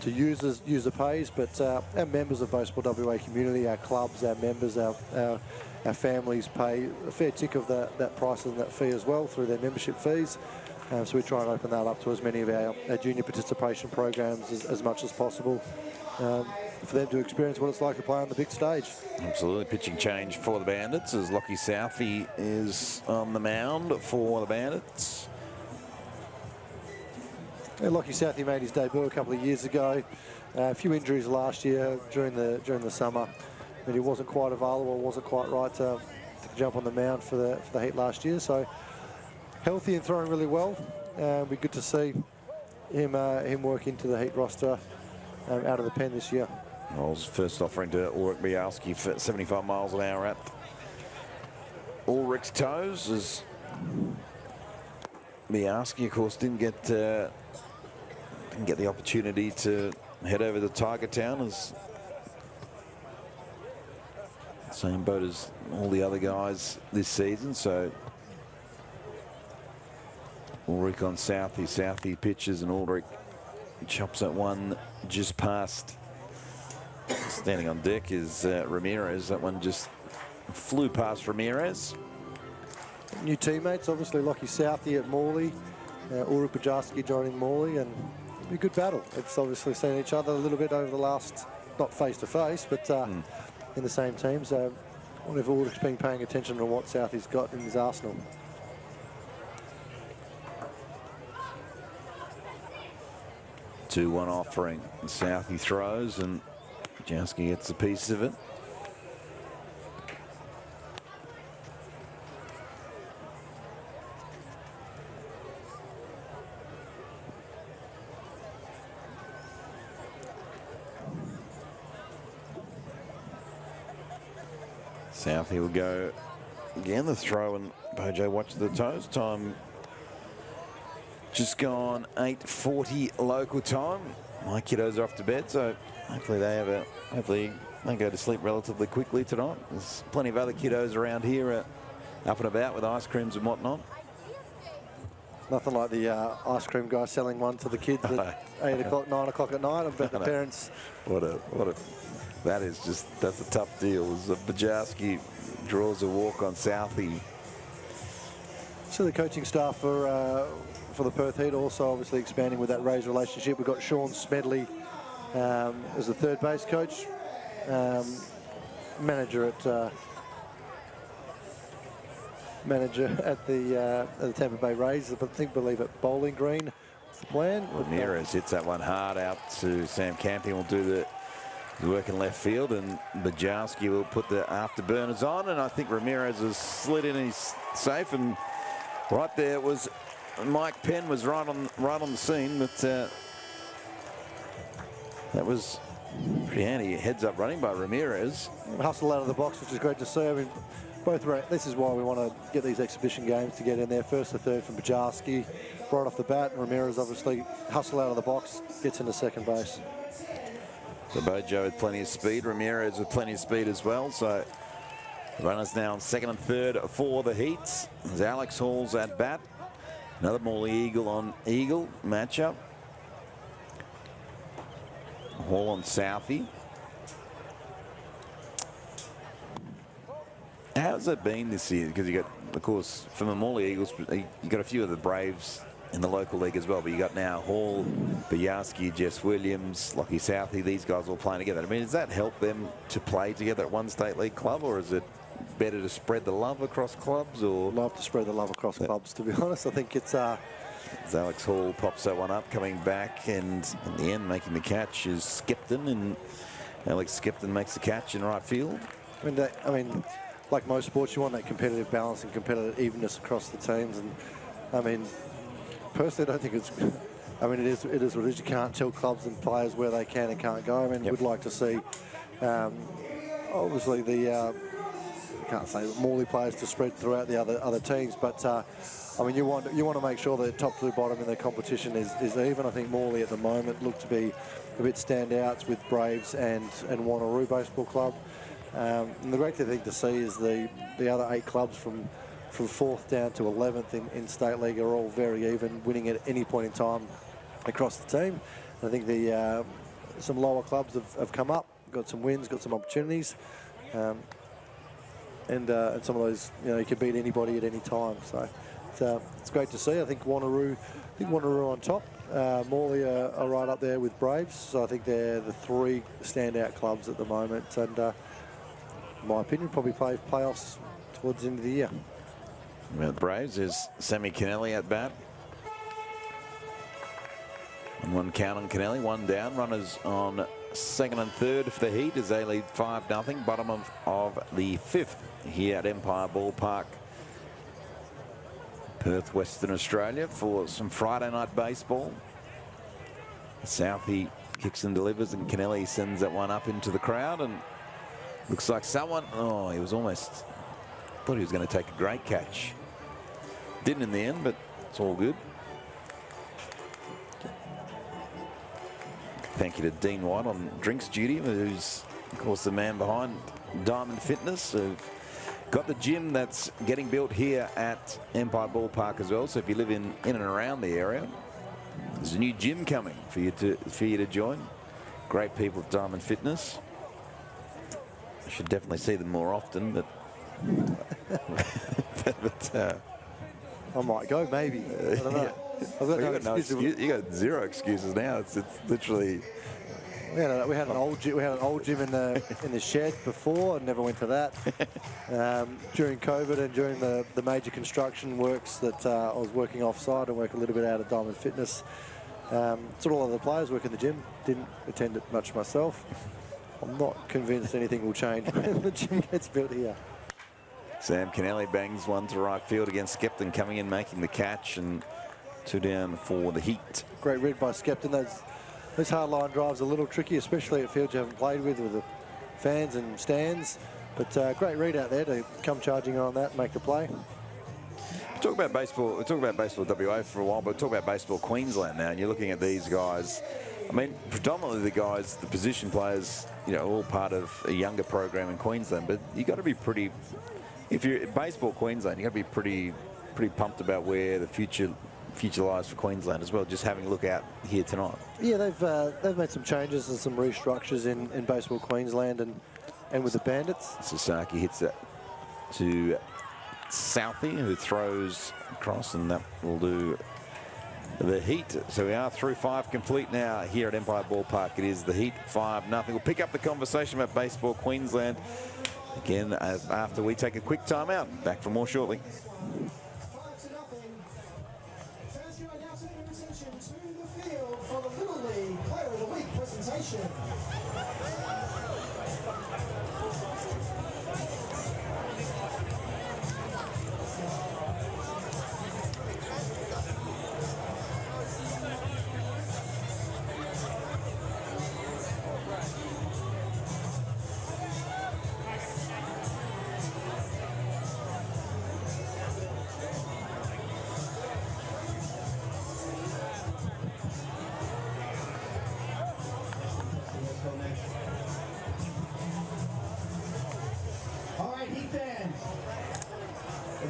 user pays, but our members of Baseball WA community, our clubs, our members, our families pay a fair tick of that price and that fee as well through their membership fees. So we try and open that up to as many of our junior participation programs as much as possible. For them to experience what it's like to play on the big stage. Absolutely. Pitching change for the Bandits as Lockie Southey is on the mound for the Bandits. Yeah, Lockie Southey made his debut a couple of years ago. A few injuries last year during the summer, but he wasn't quite available, wasn't quite right to jump on the mound for the Heat last year. So healthy and throwing really well. It'll be good to see him work into the Heat roster out of the pen this year. Knowles first offering to Ulrich Bialski for 75 miles an hour at Ulrich's toes, as Bialski, of course, didn't get the opportunity to head over to Tiger Town, as same boat as all the other guys this season. So Ulrich on Southey. Southey pitches and Ulrich chops at one just past. Standing on deck is Ramirez. That one just flew past Ramirez. New teammates, obviously Lockie Southey at Morley, Ulrich Bajarski joining Morley, and it'll be a good battle. It's obviously seen each other a little bit over the last, not face to face, but in the same teams. I wonder if Ulrich's been paying attention to what Southey's got in his arsenal. Two-one offering. Southey throws and Bajarski gets a piece of it. Southie will go again. The throw, and Bojo watch the toes. Time just gone 8:40 local time. My kiddos are off to bed, so hopefully they go to sleep relatively quickly tonight. There's plenty of other kiddos around here up and about with ice creams and whatnot. Nothing like the ice cream guy selling one to the kids at 8 o'clock, 9 o'clock at night. I bet the parents... That's a tough deal. Bajarski draws a walk on Southie. So the coaching staff for the Perth Heat also obviously expanding with that Rays relationship. We've got Sean Smedley as the third base coach, manager at the Tampa Bay Rays. I believe at Bowling Green. That's the plan. Ramirez hits that one hard out to Sam Campion. Will do the work in left field, and Bajarski will put the afterburners on, and I think Ramirez has slid in his safe, and right there was Mike Penn was right on the scene, but that was pretty handy. Heads up running by Ramirez. Hustle out of the box, which is great to see. I mean, this is why we want to get these exhibition games to get in there. First to third from Bajarski right off the bat. And Ramirez obviously hustle out of the box, gets into second base. So Bojo with plenty of speed, Ramirez with plenty of speed as well. So runners now on second and third for the Heats. As Alex Hall's at bat. Another Morley Eagle on Eagle matchup. Hall on Southie. How's it been this year? Because you got, of course, from the Morley Eagles, you got a few of the Braves in the local league as well, but you got now Hall, Bajarski, Jess Williams, Lockie Southie, these guys all playing together. I mean, does that help them to play together at one state league club, or is it better to spread the love across clubs? Or love to spread the love across clubs, to be honest. I think it's as Alex Hall pops that one up, coming back, and in the end making the catch is Skipton, and Alex Skipton makes the catch in right field. I mean, like most sports, you want that competitive balance and competitive evenness across the teams, and I mean, personally, I don't think it's. I mean, it is what it is. You can't tell clubs and players where they can and can't go. I mean, we'd like to see, obviously, I can't say Morley players to spread throughout the other teams, but I mean, you want to make sure that top to bottom in the competition is even. I think Morley at the moment look to be a bit standouts with Braves and Wanneroo Baseball Club. And the great thing to see is the other 8 clubs from 4th down to 11th in State League are all very even, winning at any point in time across the team. And I think some lower clubs have come up, got some wins, got some opportunities, and some of those, you can beat anybody at any time. So it's great to see. I think Wanneroo on top. Morley are right up there with Braves, so I think they're the 3 standout clubs at the moment. And in my opinion, probably play playoffs towards the end of the year. Well, the Braves is Sammy Kennelly at bat. And 1 count on Kennelly, 1 down. Runners on second and third for the Heat as they lead 5-0. Bottom of the 5th here at Empire Ballpark, Perth, Western Australia, for some Friday night baseball. Southie kicks and delivers, and Kennelly sends that one up into the crowd, and looks like someone, he was almost, thought he was going to take a great catch. Didn't in the end, but it's all good. Thank you to Dean White on drinks duty, who's, of course, the man behind Diamond Fitness. Who've got the gym that's getting built here at Empire Ballpark as well. So if you live in and around the area, there's a new gym coming for you to join. Great people at Diamond Fitness. I should definitely see them more often, but I might go, maybe. I don't know. I've got no excuse. You got 0 excuses now. It's literally. We had an old gym in the shed before, and never went to that. During COVID and during the major construction works that I was working offsite and work a little bit out of Diamond Fitness. So all of the players work in the gym. Didn't attend it much myself. I'm not convinced anything will change when the gym gets built here. Sam Kennelly bangs one to right field against Skepton, coming in, making the catch, and 2 down for the Heat. Great read by Skepton. Those hard line drives are a little tricky, especially at fields you haven't played with the fans and stands. But great read out there to come charging on that and make the play. Talk about baseball. We talked about baseball WA for a while, but talk about baseball Queensland now. And you're looking at these guys. I mean, predominantly the guys, the position players, you know, all part of a younger program in Queensland. But you got to be pretty. If you're at baseball Queensland, you got to be pretty pumped about where the future lies for Queensland as well. Just having a look out here tonight. Yeah, they've made some changes and some restructures in baseball Queensland and with the Bandits. Sasaki hits it to Southey, who throws across, and that will do the Heat. So we are through 5 complete now here at Empire Ballpark. It is the Heat 5-0. We'll pick up the conversation about baseball Queensland again after we take a quick time out. Back for more shortly. First, you are now turning your attention to the field for the Little League Player of the Week presentation.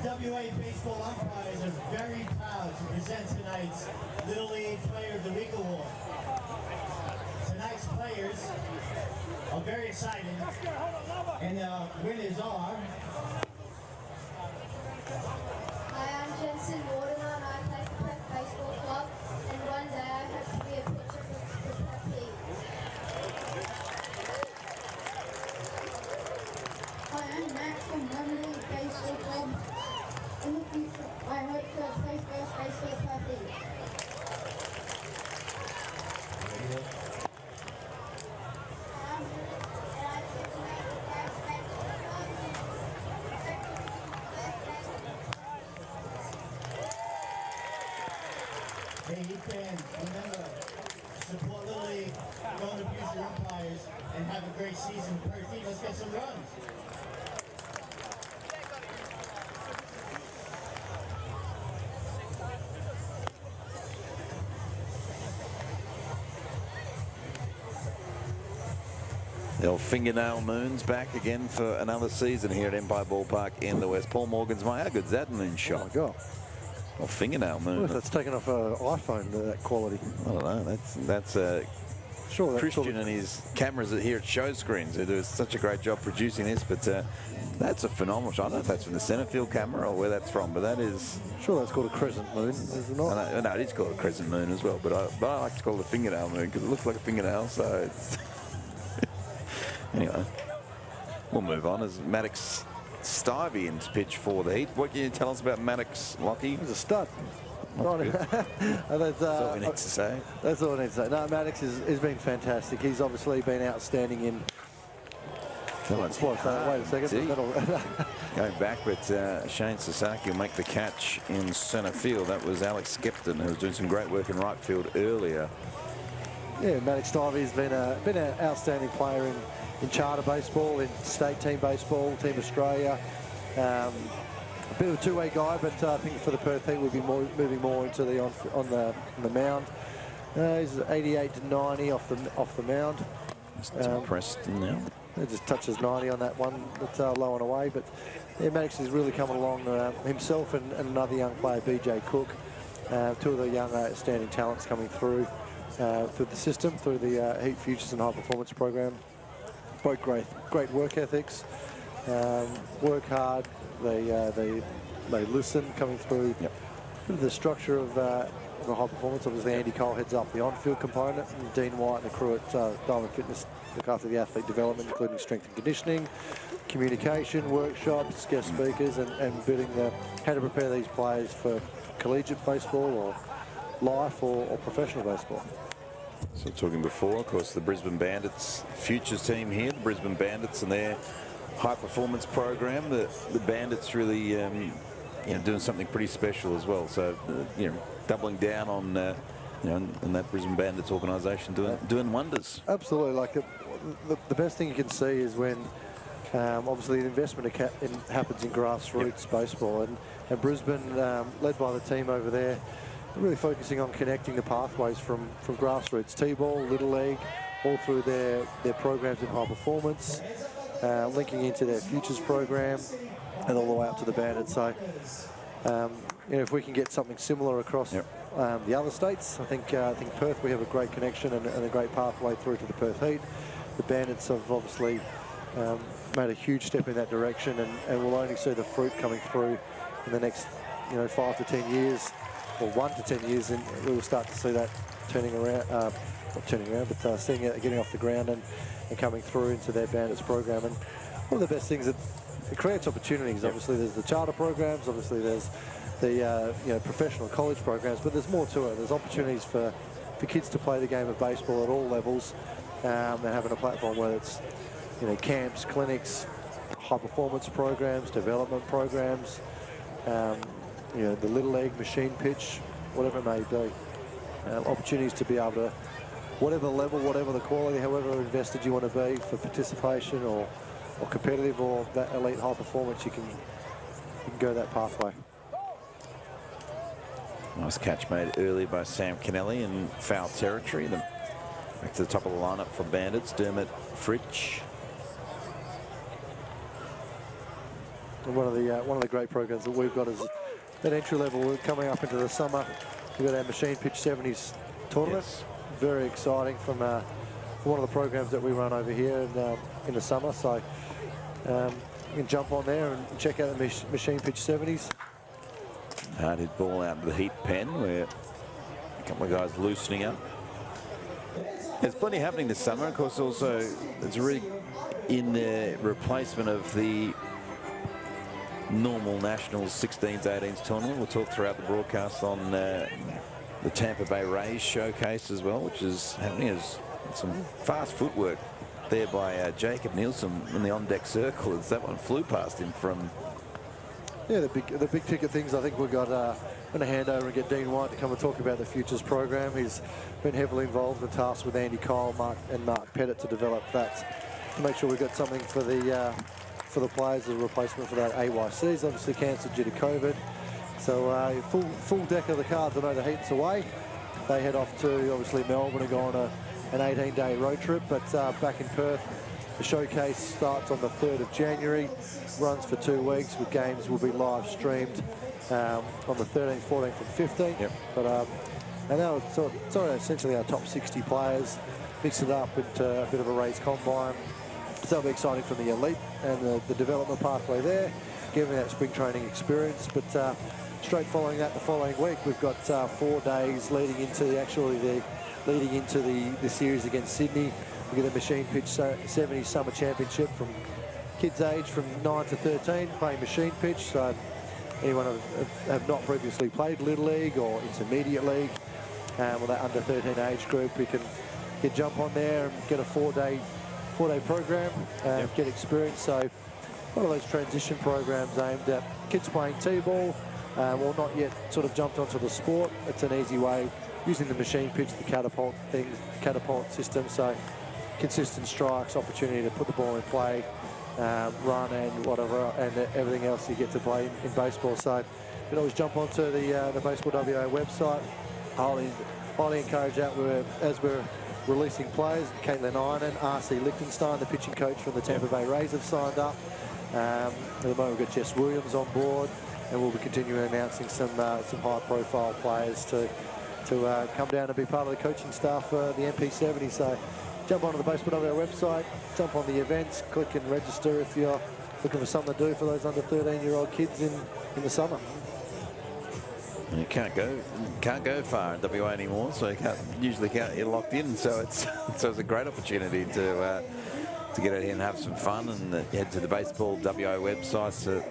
WA Baseball umpires are very proud to present tonight's Little League Player of the Week Award. Tonight's players are very excited, and the winners are... Hi, I'm Jensen Waterman. I play for Prep Baseball Club, and one day I hope to be a pitcher for Prep League. Hi, I'm Max from Lemonade Baseball Club. In the future, I hope to play first base for the Prep League. Hey, Heat fans, remember, support Little League, don't abuse your umpires, and have a great season. Percy, let's get some runs. The old fingernail moon's back again for another season here at Empire Ballpark in the West. Paul Morgan's how good's that moon shot? Oh my God. Well, fingernail moon. That's taken off an iPhone, that quality. I don't know. That's sure, Christian and his cameras here at Showscreens, who do such a great job producing this. But that's a phenomenal shot. I don't know if that's from the center field camera or where that's from, but that is... Sure, that's called a crescent moon, is it not? No, it is called a crescent moon as well, but I like to call it a fingernail moon because it looks like a fingernail, so it's... Anyway, we'll move on as Maddox Stivey in pitch for the Heat. What can you tell us about Maddox, Lockie? He's a stud. That's all we need to say. That's all I need to say. No, Maddox has been fantastic. He's obviously been outstanding in... Wait a second. Going back, but Shane Sasaki will make the catch in centre field. That was Alex Skepton, who was doing some great work in right field earlier. Yeah, Maddox Stivey's been an outstanding player in charter baseball, in state team baseball, Team Australia. A bit of a two-way guy, but I think for the Perth Heat we'll be moving more into the on the mound. He's 88 to 90 off the mound. Just impressed now. It just touches 90 on that one, that's low and away. But yeah, Maddox is really coming along himself and another young player, BJ Cook. Two of the young outstanding talents coming through the system, through the Heat Futures and High Performance program. Both great work ethics, work hard. They listen coming through. Yep. The structure of the High Performance. Obviously, Andy Cole heads up the on-field component, and Dean White and the crew at Diamond Fitness look after the athlete development, including strength and conditioning, communication, workshops, guest speakers, and building how to prepare these players for collegiate baseball or life or professional baseball. So talking before, of course, the Brisbane Bandits futures team here, the Brisbane Bandits and their high performance program. The Bandits really doing something pretty special as well. So doubling down on on that Brisbane Bandits organisation doing wonders. Absolutely. Like the best thing you can see is when Obviously, the investment happens in grassroots baseball, and Brisbane, led by the team over there, really focusing on connecting the pathways from grassroots, T-ball, Little League, all through their programs in high performance, linking into their futures program, and all the way up to the Bandits. So, you know, if we can get something similar across the other states, I think Perth, we have a great connection and a great pathway through to the Perth Heat. The Bandits have obviously made a huge step in that direction, and we'll only see the fruit coming through in the next, you know, 5 to 10 years, or 1 to 10 years, and we will start to see that turning around, not turning around, but seeing it getting off the ground and coming through into their Bandits program. And one of the best things, it creates opportunities. Obviously, there's the charter programs. Obviously, there's the you know, professional college programs, but there's more to it. There's opportunities for kids to play the game of baseball at all levels, and having a platform where it's, you know, camps, clinics, high performance programs, development programs, you know, the Little League, machine pitch, whatever it may be. Opportunities to be able to, whatever level, whatever the quality, however invested you want to be for participation or competitive or that elite high performance, you can go that pathway. Nice catch made early by Sam Kennelly in foul territory. Back to the top of the lineup for Bandits, Dermot Fritsch. And one of the great programs that we've got is that entry level. We're coming up into the summer. We've got our Machine Pitch 70s tournament. Yes. Very exciting from one of the programs that we run over here in the summer. So you can jump on there and check out the Machine Pitch 70s. Hard hit ball out to the Heat pen, where a couple of guys loosening up. There's plenty happening this summer. Of course, also it's really in the replacement of the normal Nationals 16s, 18s tournament. We'll talk throughout the broadcast on the Tampa Bay Rays showcase as well, which is happening as some fast footwork there by Jacob Nielsen in the on-deck circle as that one flew past him from... Yeah, the big ticket things. I think we've got going to hand over and get Dean White to come and talk about the futures program. He's been heavily involved and tasked with Andy Kyle, Mark Pettit to develop that, to make sure we've got something for the players as a replacement for that AYC's obviously cancelled due to COVID. So full deck of the cards. I know the Heat's away. They head off to obviously Melbourne and go on an 18-day road trip, but back in Perth, the showcase starts on the 3rd of January, runs for 2 weeks, with games will be live streamed on the 13th, 14th and 15th. Yep. But and now it's essentially our top 60 players, mix it up into a bit of a race combine. So that'll be exciting from the elite and the development pathway there, giving that spring training experience. But straight following that, the following week, we've got 4 days leading into the series against Sydney. We get a Machine Pitch 70 Summer Championship from kids age from 9 to 13, playing machine pitch. So anyone have not previously played Little League or Intermediate League, or that under 13 age group, we can jump on there and get a 4-day program, get experience. So one of those transition programs aimed at kids playing T-ball, or not yet sort of jumped onto the sport. It's an easy way using the machine pitch, the catapult system. So consistent strikes, opportunity to put the ball in play, run and whatever, and everything else you get to play in baseball. So you can always jump onto the Baseball WA website. Highly encourage that. As we're releasing players, Caitlin Iron, R.C. Lichtenstein, the pitching coach from the Tampa Bay Rays, have signed up. At the moment we've got Jess Williams on board, and we'll be continuing announcing some high-profile players to come down and be part of the coaching staff for the MP70. So jump onto the Baseball WA website, jump on the events, click and register if you're looking for something to do for those under 13-year-old kids in the summer. And you can't go far in WA anymore, so you're locked in. So it's a great opportunity to get out here and have some fun, and head to the Baseball WA website to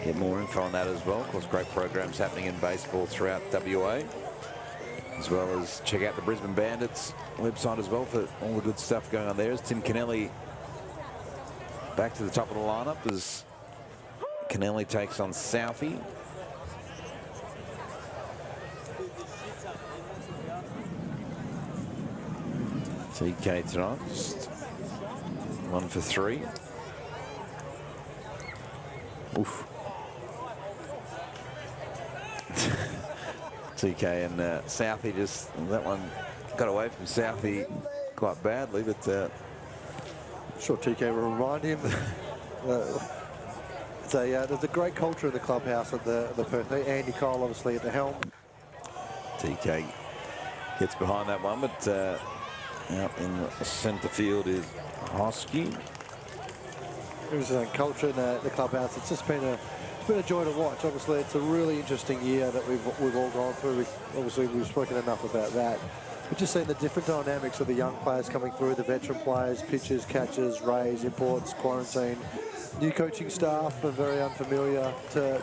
get more info on that as well. Of course, great programs happening in baseball throughout WA, as well as check out the Brisbane Bandits website as well for all the good stuff going on there. As Tim Kennelly back to the top of the lineup as Kennelly takes on Southey. TK tonight, just 1 for 3. Oof. TK and Southie just, that one got away from Southie quite badly, but I'm sure TK will remind him. There's a great culture in the clubhouse at the Perth. Andy Cole obviously at the helm. TK gets behind that one, but out in the centre field is Hosky. There's a culture in the clubhouse. It's just been a joy to watch. Obviously, it's a really interesting year that we've all gone through. Obviously, we've spoken enough about that. We've just seen the different dynamics of the young players coming through, the veteran players, pitchers, catchers, rays, imports, quarantine. New coaching staff are very unfamiliar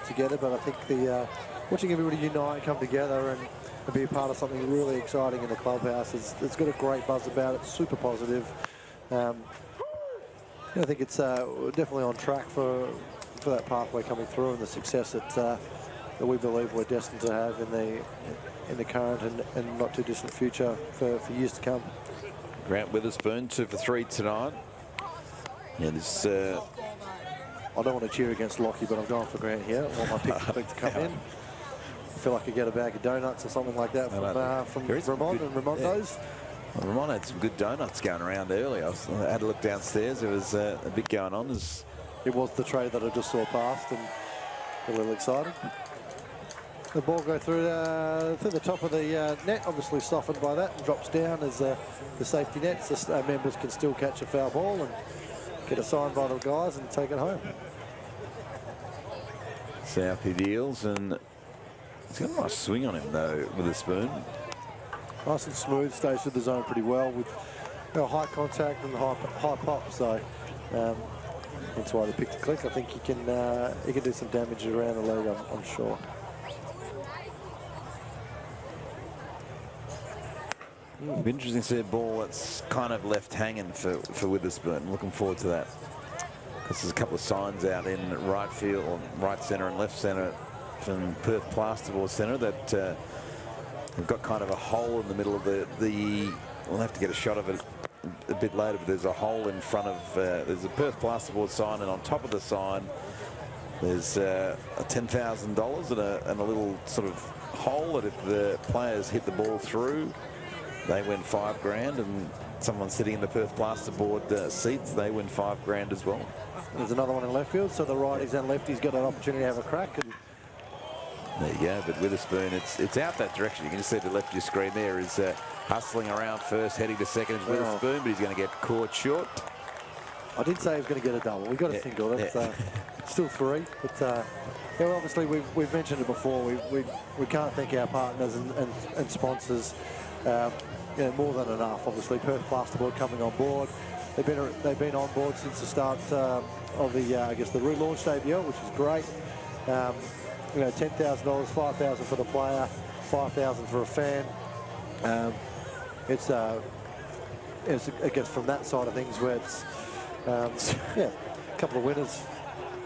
together, but I think watching everybody unite, come together and be a part of something really exciting in the clubhouse, it's got a great buzz about it, super positive. I think it's definitely on track for that pathway coming through and the success that we believe we're destined to have in the current and not too distant future for years to come. Grant Witherspoon 2 for 3 tonight. Yeah, this. I don't want to cheer against Lockie, but I'm going for Grant here. I want my pick to come in. I feel like I could get a bag of donuts or something like that from Ramon and Ramon knows. Well, Ramon had some good donuts going around earlier. I had a look downstairs. There was a bit going on. It was the tray that I just saw past and a little excited. The ball go through the top of the net, obviously softened by that, and drops down as the safety net. So members can still catch a foul ball and get assigned by the guys and take it home. Southie deals, and he's got a nice swing on him though with a spoon. Nice and smooth, stays through the zone pretty well with high contact and high pop. So that's why they picked the click. I think he can do some damage around the leg, I'm sure. Interesting to see a ball that's kind of left hanging for Witherspoon. Looking forward to that. Because there's a couple of signs out in right field, or right centre and left centre from Perth Plasterboard Centre that we've got kind of a hole in the middle of the. We'll have to get a shot of it a bit later, but there's a hole in front of. There's a Perth Plasterboard sign, and on top of the sign, there's a $10,000 and a little sort of hole that if the players hit the ball through, they win $5 grand, and someone sitting in the Perth Plasterboard seats, they win $5 grand as well. There's another one in left field, so the righties and lefties got an opportunity to have a crack. And there you go, but Witherspoon, it's out that direction. You can just see the left of your screen there is hustling around first, heading to second is Witherspoon, but he's going to get caught short. I did say he was going to get a double. We got a single. That's still 3, but obviously we've mentioned it before. We can't thank our partners and sponsors. More than enough. Obviously, Perth Plasterboard coming on board. They've been on board since the start of the I guess the relaunch debut, which is great. $10,000, $5,000 for the player, $5,000 for a fan. It's I guess from that side of things where it's a couple of winners.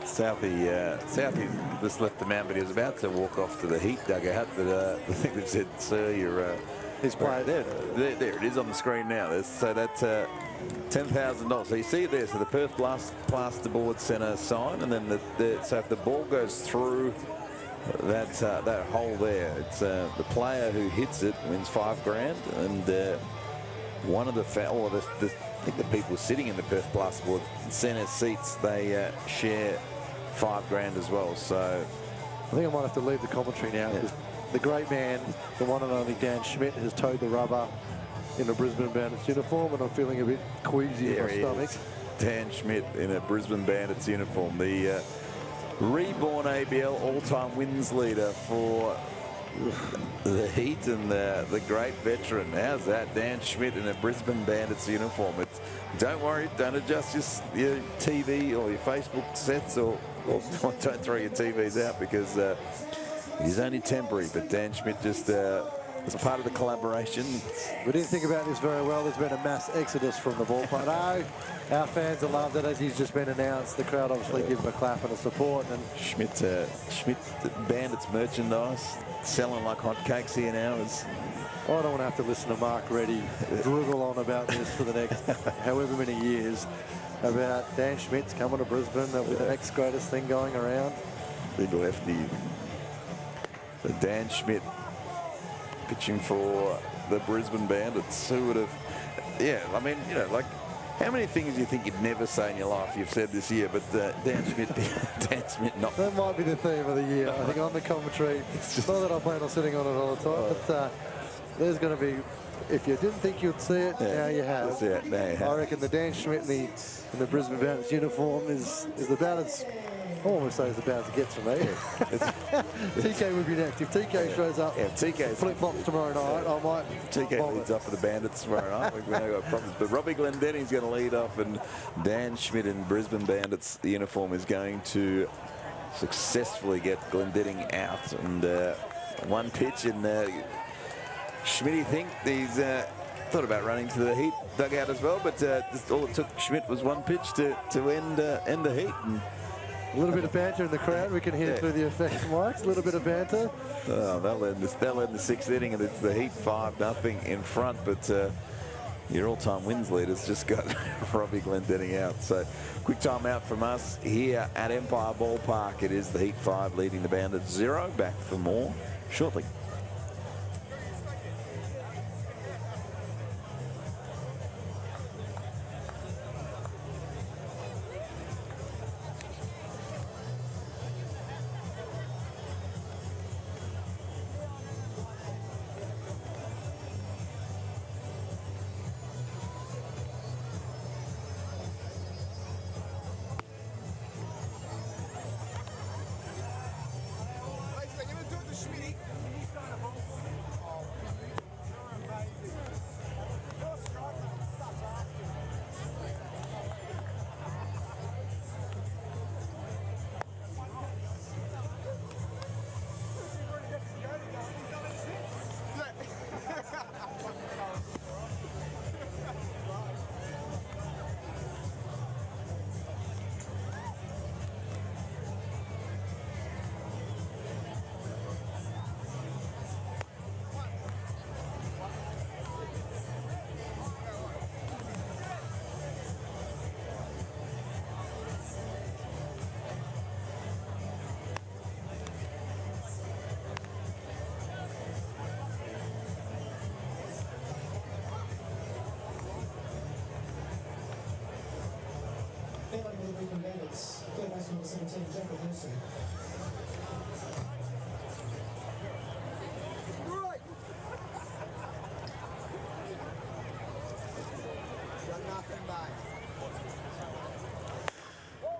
Southie just left the mound, but he was about to walk off to the Heat dugout, but I think they've said, sir, you're his player there it is on the screen now. So that's $10,000. So you see it there. So the Perth Plasterboard Centre sign, and then so if the ball goes through that hole there, it's the player who hits it wins $5 grand, and one of the I think the people sitting in the Perth Plasterboard Centre seats, they share $5 grand as well. So I think I might have to leave the commentary now. Yeah. The great man, the one and only Dan Schmidt, has towed the rubber in a Brisbane Bandits uniform, and I'm feeling a bit queasy in my stomach. Dan Schmidt in a Brisbane Bandits uniform, the reborn ABL all-time wins leader for the Heat and the great veteran. How's that? Dan Schmidt in a Brisbane Bandits uniform. Don't worry, don't adjust your TV or your Facebook sets, or don't throw your TVs out, because he's only temporary, but Dan Schmidt just as part of the collaboration. We didn't think about this very well. There's been a mass exodus from the ballpark. No, our fans have loved it as he's just been announced. The crowd obviously give him a clap and a support. And Schmidt Bandits merchandise selling like hotcakes here now. I don't want to have to listen to Mark Reddy dribble on about this for the next however many years. about Dan Schmidt's coming to Brisbane. That'll be the next greatest thing going around. Big lefty. So Dan Schmidt pitching for the Brisbane Bandits. Who would have... Yeah, I mean, you know, like, how many things do you think you'd never say in your life you've said this year, but Dan Schmidt, Dan Schmidt not... That might be the theme of the year. I think on the commentary, it's not that I plan on sitting on it all the time, but there's going to be... If you didn't think you'd see it, now you have. Yeah, now you have. I reckon the Dan Schmidt in the Brisbane Bandits uniform is about as... I almost say it's about as it gets for me. TK would be next. If TK shows up, TK flip-flops tomorrow night, I might... TK leads up for the Bandits tomorrow night. We've got problems. But Robbie Glendenny's going to lead off, and Dan Schmidt in Brisbane Bandits uniform is going to successfully get Glendenning out. And one pitch, and Schmidt, think he's thought about running to the Heat dugout as well, but all it took Schmidt was one pitch to end the Heat. And a little bit of banter in the crowd. We can hear through the effects mics. A little bit of banter. Oh, they'll end the sixth inning, and it's the Heat 5-0 in front. But your all-time wins leader's just got Robbie Glendenning out. So quick time out from us here at Empire Ballpark. It is the Heat 5 leading the Bandits 0. Back for more shortly.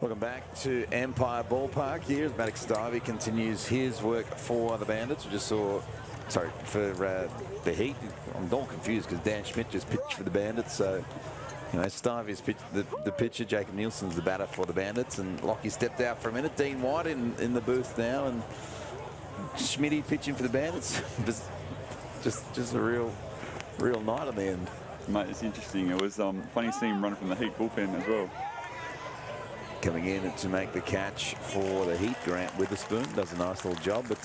Welcome back to Empire Ballpark here as Maddox Stivey continues his work for the Bandits. We just saw, sorry, for the Heat. I'm all confused because Dan Schmidt just pitched for the Bandits. So, you know, Stivey's pitched the pitcher. Jacob Nielsen's the batter for the Bandits. And Lockie stepped out for a minute. Dean White in the booth now. And Schmitty pitching for the Bandits. just a real night on the end. Mate, it's interesting. It was funny seeing him run from the Heat bullpen as well. Coming in to make the catch for the Heat, Grant Witherspoon does a nice little job. But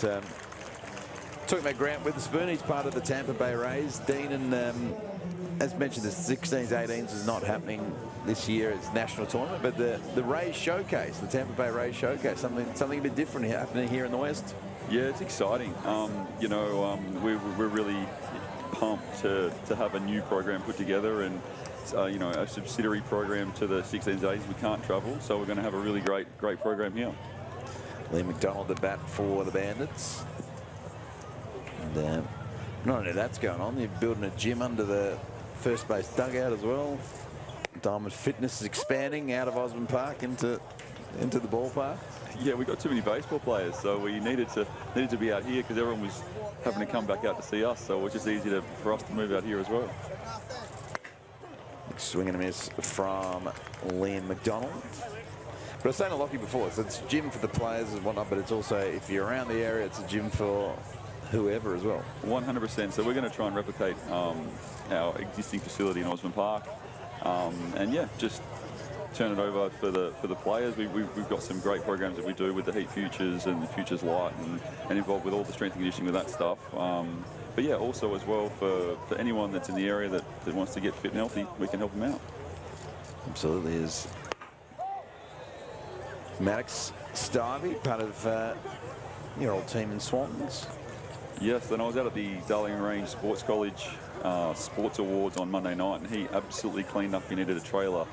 talking about Grant Witherspoon, he's part of the Tampa Bay Rays. Dean, and as mentioned, the 16s, 18s is not happening this year. It's national tournament, but the Rays Showcase, the Tampa Bay Rays Showcase, something a bit different happening here in the West. Yeah, it's exciting. You know, we're really pumped to have a new program put together, and you know, a subsidiary program to the 16s, 18s. We can't travel, so we're going to have a really great program here. Liam McDonald at bat for the Bandits. And not only that's going on, they're building a gym under the first base dugout as well. Diamond Fitness is expanding out of Osborne Park into the ballpark. Yeah, we got too many baseball players, so we needed to be out here because everyone was having to come back out to see us. So it was just easy for us to move out here as well. Swing and a miss from Liam McDonald. But I was saying to Lockie before, so it's a gym for the players and whatnot, but it's also, if you're around the area, it's a gym for whoever as well. 100%. So we're going to try and replicate our existing facility in Osborne Park, and yeah, just turn it over for the players. We've got some great programs that we do with the Heat Futures and the Futures Light, and involved with all the strength and conditioning with that stuff. But yeah, also as well for anyone that's in the area that wants to get fit and healthy, we can help them out. Absolutely. As Maddox Stivey, part of your old team in Swans. Yes, and I was out at the Darling Range Sports College Sports Awards on Monday night, and he absolutely cleaned up. He needed a trailer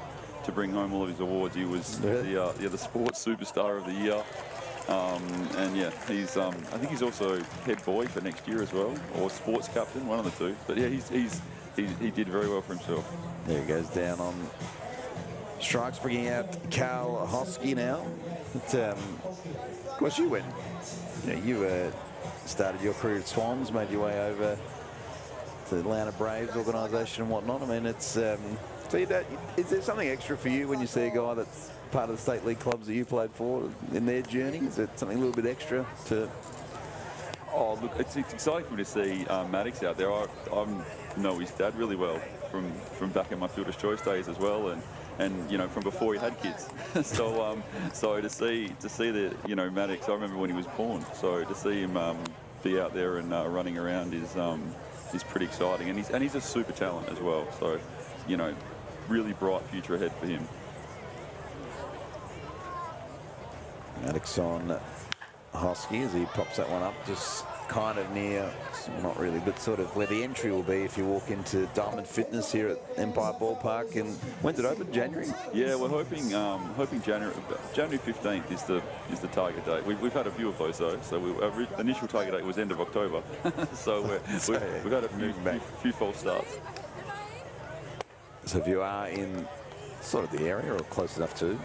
to bring home all of his awards. He was the sports superstar of the year. And yeah, he's I think he's also head boy for next year as well, or sports captain, one of the two. But yeah, he did very well for himself. There he goes down on strikes, bringing out Carl Hosky now. But, of course, you went. You started your career at Swans, made your way over to the Atlanta Braves organisation and whatnot. I mean, it's so is there something extra for you when you see a guy that's part of the state league clubs that you played for in their journey? Is it something a little bit extra to? Oh, look, it's exciting for me to see Maddox out there. I know his dad really well from back in my Fielder's Choice days as well, and you know, from before he had kids. So to see the Maddox, I remember when he was born. So to see him be out there and running around is pretty exciting, and he's a super talent as well. So really bright future ahead for him. Maddox on Hosky as he pops that one up, just kind of near, not really, but sort of where the entry will be if you walk into Diamond Fitness here at Empire Ballpark. And when's it open? January? Yeah, we're hoping January 15th is the target date. We've had a few of those though. So our initial target date was end of October. So we've had a few false starts. So if you are in sort of the area or close enough to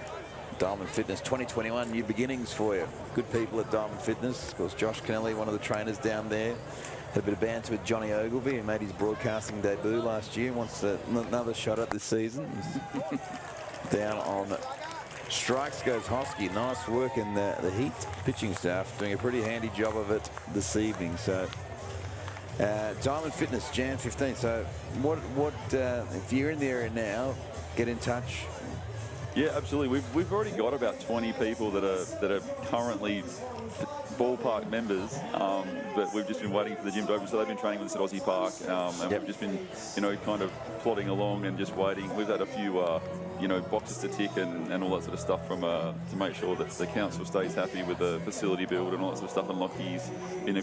Diamond Fitness, 2021, new beginnings for you. Good people at Diamond Fitness. Of course, Josh Kennelly, one of the trainers down there. Had a bit of banter with Johnny Ogilvy, who made his broadcasting debut last year. Wants another shot at this season. Down on strikes goes Hosky. Nice work in the Heat pitching staff, doing a pretty handy job of it this evening. So Diamond Fitness, Jan 15th. So what if you're in the area now, get in touch. Yeah, absolutely. We've already got about 20 people that are currently ballpark members, but we've just been waiting for the gym to open. So they've been training with us at Aussie Park, and we've just been, kind of plodding along and just waiting. We've had a few, boxes to tick and all that sort of stuff from to make sure that the council stays happy with the facility build and all that sort of stuff. And Lockheed's been a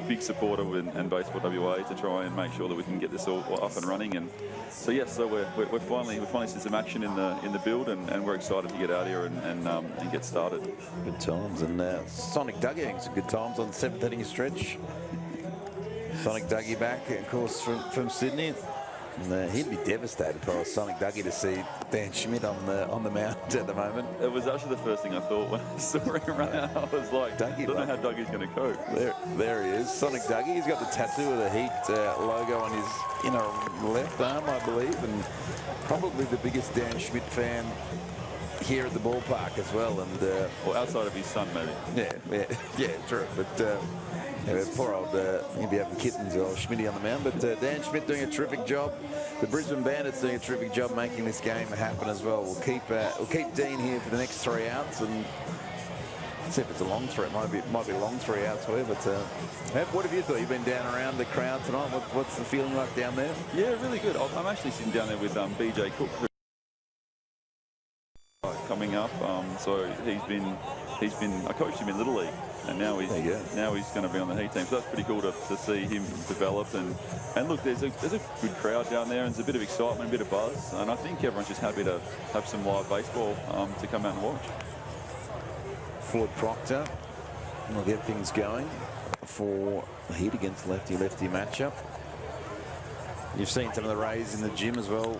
big supporter and Baseball WA to try and make sure that we can get this all up and running. And so yes, so we're finally seen some action in the build, and we're excited to get out here and get started. Good times, and Sonic Dougie having some good times on the 7th inning stretch. Sonic Dougie back, of course, from Sydney. And he'd be devastated if I was Sonic Dougie to see Dan Schmidt on the mound at the moment. It was actually the first thing I thought when I saw him run out. I was like, Dougie, I don't know how Dougie's going to cope. There he is, Sonic Dougie. He's got the tattoo of the Heat logo on his inner left arm, I believe, and probably the biggest Dan Schmidt fan here at the ballpark as well. And or outside of his son, maybe. Yeah, true. But poor old, he'll be having kittens or Schmitty on the mound. But Dan Schmidt doing a terrific job. The Brisbane Bandits doing a terrific job making this game happen as well. We'll keep Dean here for the next 3 outs, and see if it's a long three. It might be long 3 outs for you. But what have you thought? You've been down around the crowd tonight. What's the feeling like down there? Yeah, really good. I'm actually sitting down there with BJ Cook, coming up. So I coached him in Little League, and now he's going to be on the Heat team. So that's pretty cool to see him develop. And look, there's a good crowd down there, and there's a bit of excitement, a bit of buzz, and I think everyone's just happy to have some live baseball to come out and watch. Floyd Proctor will get things going for the Heat against lefty-lefty matchup. You've seen some of the Rays in the gym as well.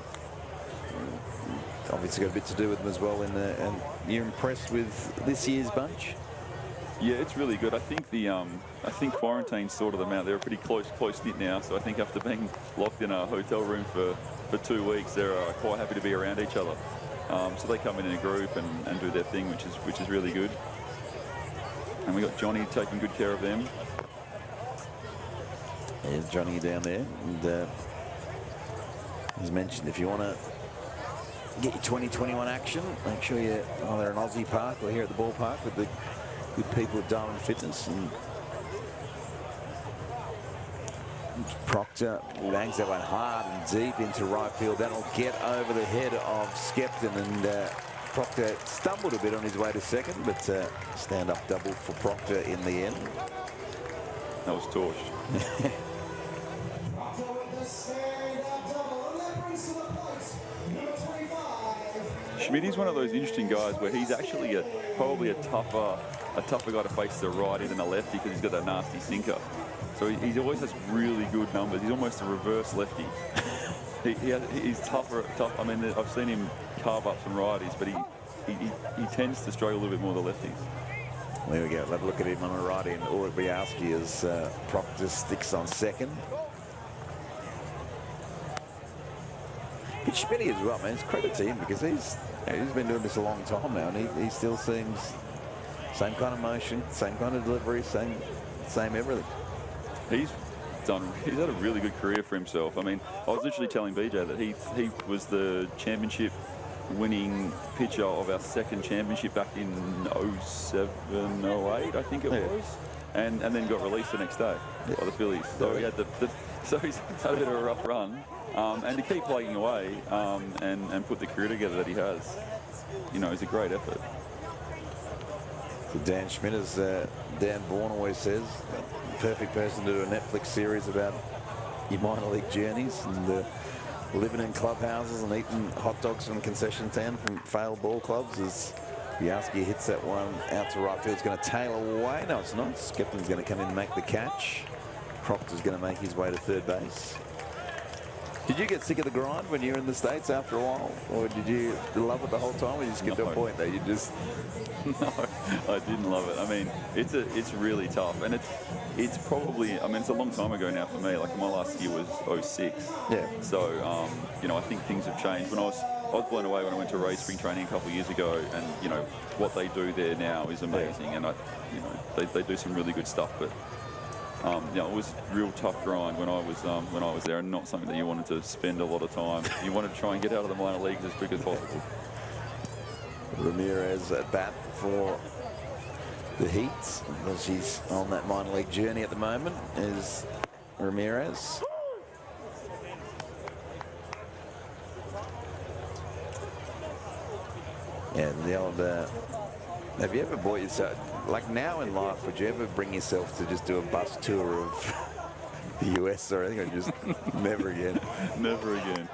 Obviously got a bit to do with them as well. And you're impressed with this year's bunch? Yeah, it's really good. I think quarantine sorted them out. They're pretty close knit now. So I think after being locked in a hotel room for 2 weeks, they're quite happy to be around each other. So they come in a group and do their thing, which is really good. And we got Johnny taking good care of them. There's Johnny down there, and as mentioned, if you want to get your 2021 action, make sure you're either in Aussie Park or here at the ballpark with the good people at Diamond Fitness. And Proctor bangs that one hard and deep into right field. That'll get over the head of Skepton, and Proctor stumbled a bit on his way to second, but stand-up double for Proctor in the end. That was torched. Proctor with the stand-up double, and that brings to the plate number 25. Schmidt's one of those interesting guys where he's actually probably a tougher guy to face as a righty than a lefty because he's got that nasty sinker. So he always has really good numbers. He's almost a reverse lefty. He's tough. I mean, I've seen him carve up some righties, but he tends to struggle a little bit more the lefties. There we go. Have a look at him on the righty, and Orbiowski as Proctor sticks on second. But Schmidt as well, man. It's credit to him because he's been doing this a long time now, and he still seems same kind of motion, same kind of delivery, same everything. He's had a really good career for himself. I mean, I was literally telling BJ that he was the championship winning pitcher of our second championship back in 07, 08, I think it was, and then got released the next day by the Phillies. So he had so he's had a bit of a rough run, and to keep plugging away and put the career together that he has, you know, is a great effort. So Dan Schmidt, as Dan Vaughan always says, perfect person to do a Netflix series about your minor league journeys and living in clubhouses and eating hot dogs from concession stand from failed ball clubs. As Orbiowski hits that one out to right field, it's going to tail away. No, it's not. Skepton's going to come in and make the catch. Proctor's going to make his way to third base. Did you get sick of the grind when you were in the States after a while? Or did you love it the whole time? Or you just get to a point that you just... No, I didn't love it. I mean, it's really tough. And it's probably, I mean, it's a long time ago now for me. Like, my last year was 06. Yeah. So, you know, I think things have changed. When I was blown away when I went to Ray spring training a couple of years ago. And, you know, what they do there now is amazing. And, they do some really good stuff. But... you know, it was a real tough grind when I was there, and not something that you wanted to spend a lot of time. You wanted to try and get out of the minor leagues as quick as possible. Ramirez at bat for the Heat, as he's on that minor league journey at the moment, is Ramirez. Yeah, the old... have you ever bought yourself, like now in life, would you ever bring yourself to just do a bus tour of the US or anything, or just never again? Never again.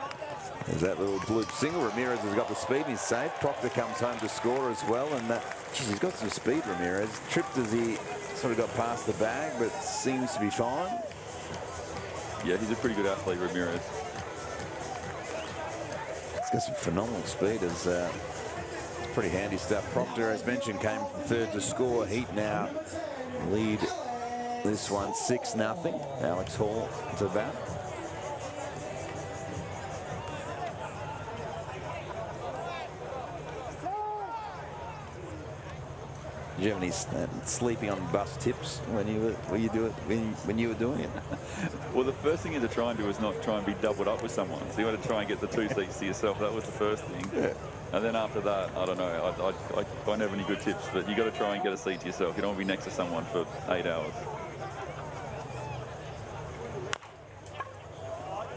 There's that little bloop single. Ramirez has got the speed, he's safe. Proctor comes home to score as well, and geez, he's got some speed, Ramirez. Tripped as he sort of got past the bag, but seems to be fine. Yeah, he's a pretty good athlete, Ramirez. He's got some phenomenal speed as... pretty handy stuff. Proctor, as mentioned, came from third to score. Heat now lead this one 6-0. Alex Hall to bat. Did you have any sleeping on bus tips when you were doing it? Well, the first thing you had to try and do is not try and be doubled up with someone. So you had to try and get the 2 seats to yourself. That was the first thing. Yeah. And then after that, I don't know. I don't have any good tips, but you got to try and get a seat to yourself. You don't want to be next to someone for 8 hours.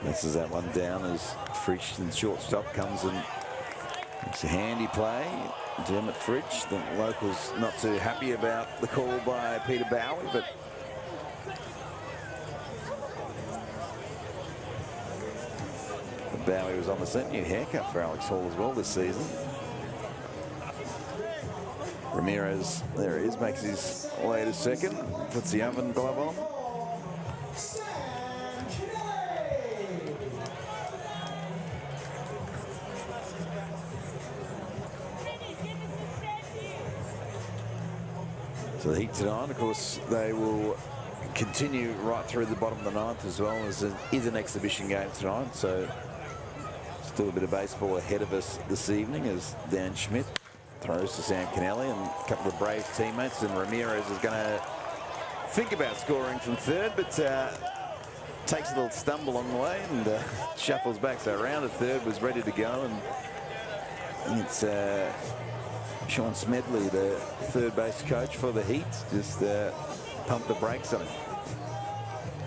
Misses that one down as Fritsch and shortstop comes in. It's a handy play. Dermot Fritsch. The locals not too happy about the call by Peter Bowie, but Bowie was on the set. New haircut for Alex Hall as well this season. Ramirez, there he is, makes his way to second, puts the oven glove on. So the Heat tonight, of course, they will continue right through the bottom of the ninth as well, as it is an exhibition game tonight. So still a bit of baseball ahead of us this evening as Dan Schmidt throws to Sam Kennelly and a couple of Braves teammates, and Ramirez is going to think about scoring from third, but takes a little stumble on the way and shuffles back. So around at third, was ready to go, and it's Sean Smedley, the third base coach for the Heat, just pumped the brakes on him.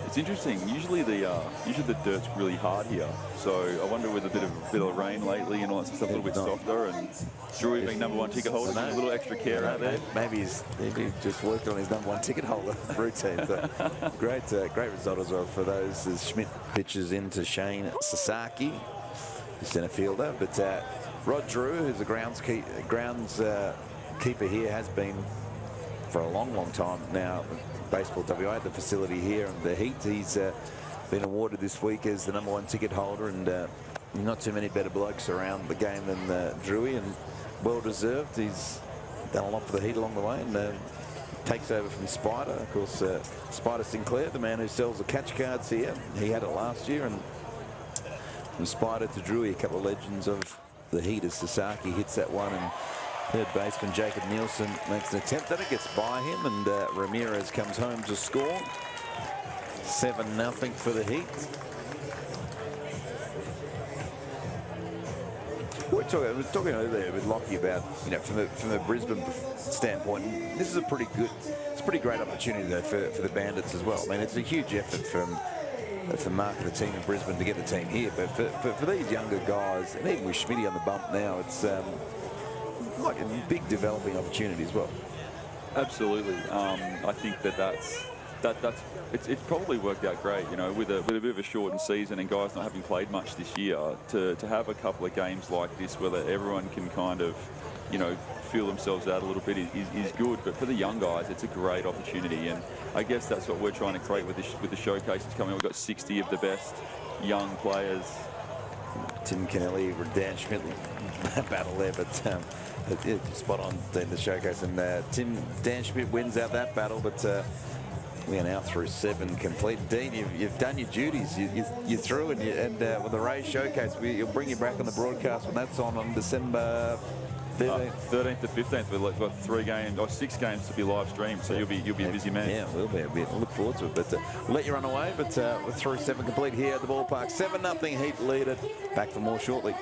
It's interesting. Usually the dirt's really hard here. So I wonder with a bit of rain lately and all that stuff, a little bit softer. And Drewy being #1 ticket holder, a little extra care out there. Maybe he's just worked on his #1 ticket holder routine. So great result as well for those as Schmidt pitches into Shane Sasaki, the centre fielder. But Rod Drew, who's the grounds keeper here, has been for a long time now. Baseball WA, the facility here and the Heat. He's been awarded this week as the #1 ticket holder, and not too many better blokes around the game than Drewy, and well deserved. He's done a lot for the Heat along the way, and takes over from Spider. Of course, Spider Sinclair, the man who sells the catch cards here. He had it last year, and from Spider to Drewy, a couple of legends of the Heat as Sasaki hits that one, and third baseman Jacob Nielsen makes an attempt at it, gets by him, and Ramirez comes home to score. 7-0 for the Heat. We were talking earlier with Lockie about, from the Brisbane standpoint, this is a pretty great opportunity though for the Bandits as well. I mean, it's a huge effort from Mark and the team in Brisbane to get the team here, but for these younger guys, and even with Schmitty on the bump now, it's like a big developing opportunity as well. Absolutely. I think it's probably worked out great, with a bit of a shortened season and guys not having played much this year, to have a couple of games like this where everyone can kind of, feel themselves out a little bit is good. But for the young guys, it's a great opportunity, and I guess that's what we're trying to create with the showcases coming. We've got 60 of the best young players. Tim Kennelly, Dan Schmidt battle there, but spot on the showcase. And Dan Schmidt wins out that battle, but we are now through 7 complete. Dean, you've done your duties. You're through, and with the Rays showcase, we'll bring you back on the broadcast when that's on December 13th to 15th. We've got 6 games to be live streamed, so you'll be a busy man. Yeah, we'll be a bit. We'll look forward to it, but we'll let you run away. But we're through 7 complete here at the ballpark. 7-0 Heat lead it. Back for more shortly.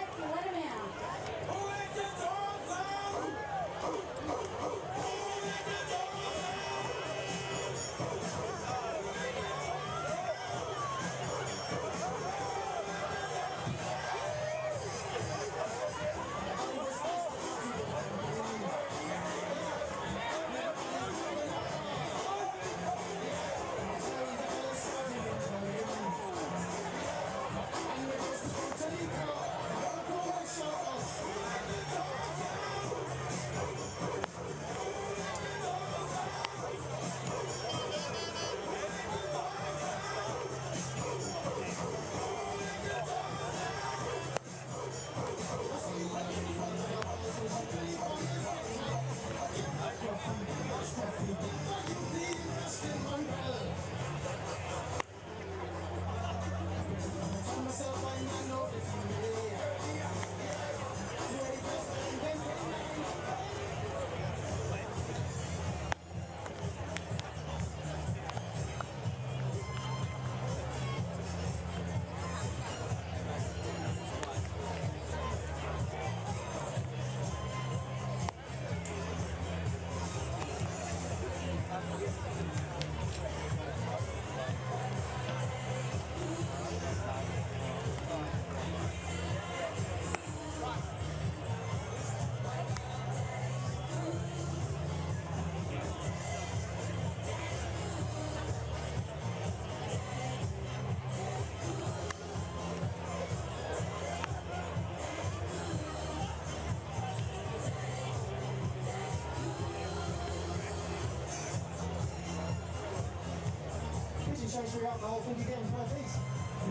Showscreens up the whole thing again for the Heat.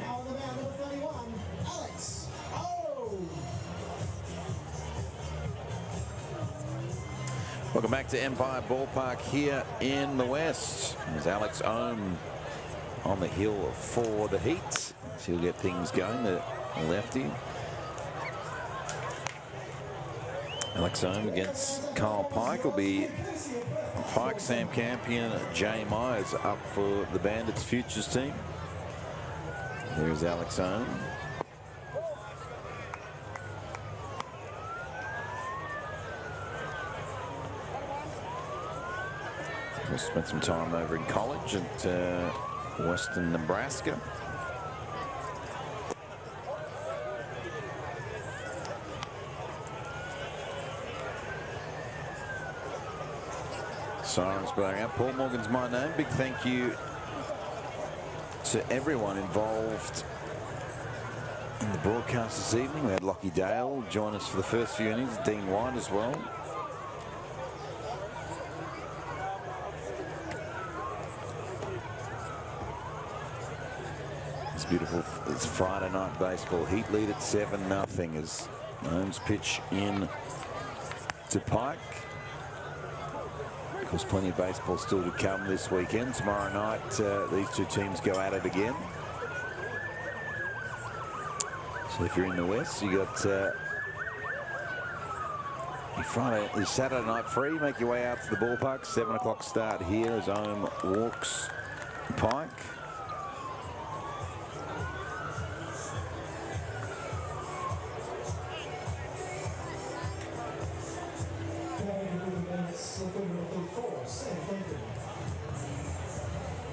Now on the mound, number 31, Alex O. Welcome back to Empire Ballpark here in the West. There's Alex Ohm on the hill for the Heat. He'll get things going, the lefty. Alex Ohm against Kyle Pike. Will be Pike, Sam Campion, Jay Myers up for the Bandits Futures team. There's Alex Ohm. Spent some time over in college at Western Nebraska. Sirens blowing up. Paul Morgan's my name. Big thank you to everyone involved in the broadcast this evening. We had Lockie Dale join us for the first few innings. Dean White as well. It's beautiful. It's Friday night baseball. Heat lead at 7-0 as Holmes pitch in to Pike. Of course, plenty of baseball still to come this weekend. Tomorrow night, these two teams go at it again. So if you're in the West, you got your Saturday night free. Make your way out to the ballpark. 7 o'clock start here as Ohm walks Pike.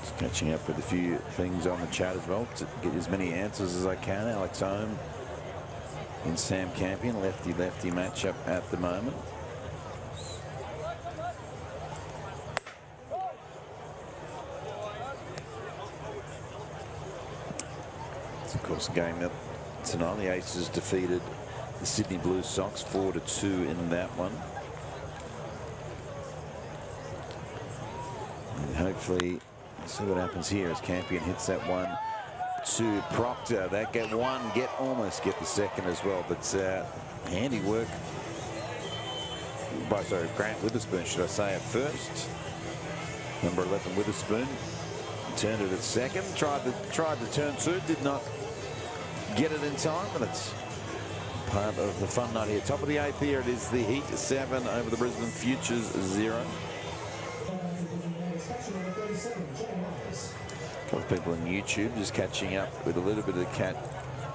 Just catching up with a few things on the chat as well to get as many answers as I can. Alex Ohm and Sam Campion, lefty-lefty matchup at the moment. It's of course a game that tonight the Aces defeated the Sydney Blue Sox 4-2 in that one. And hopefully, see what happens here as Campion hits that one to Proctor. That get one, almost get the second as well. But handiwork by Grant Witherspoon, should I say, at first. Number 11 Witherspoon turned it at second. Tried to turn two, did not get it in time, but it's part of the fun night here. Top of the 8th here, it is the Heat 7 over the Brisbane Futures 0. A lot of people on YouTube just catching up with a little bit of the cat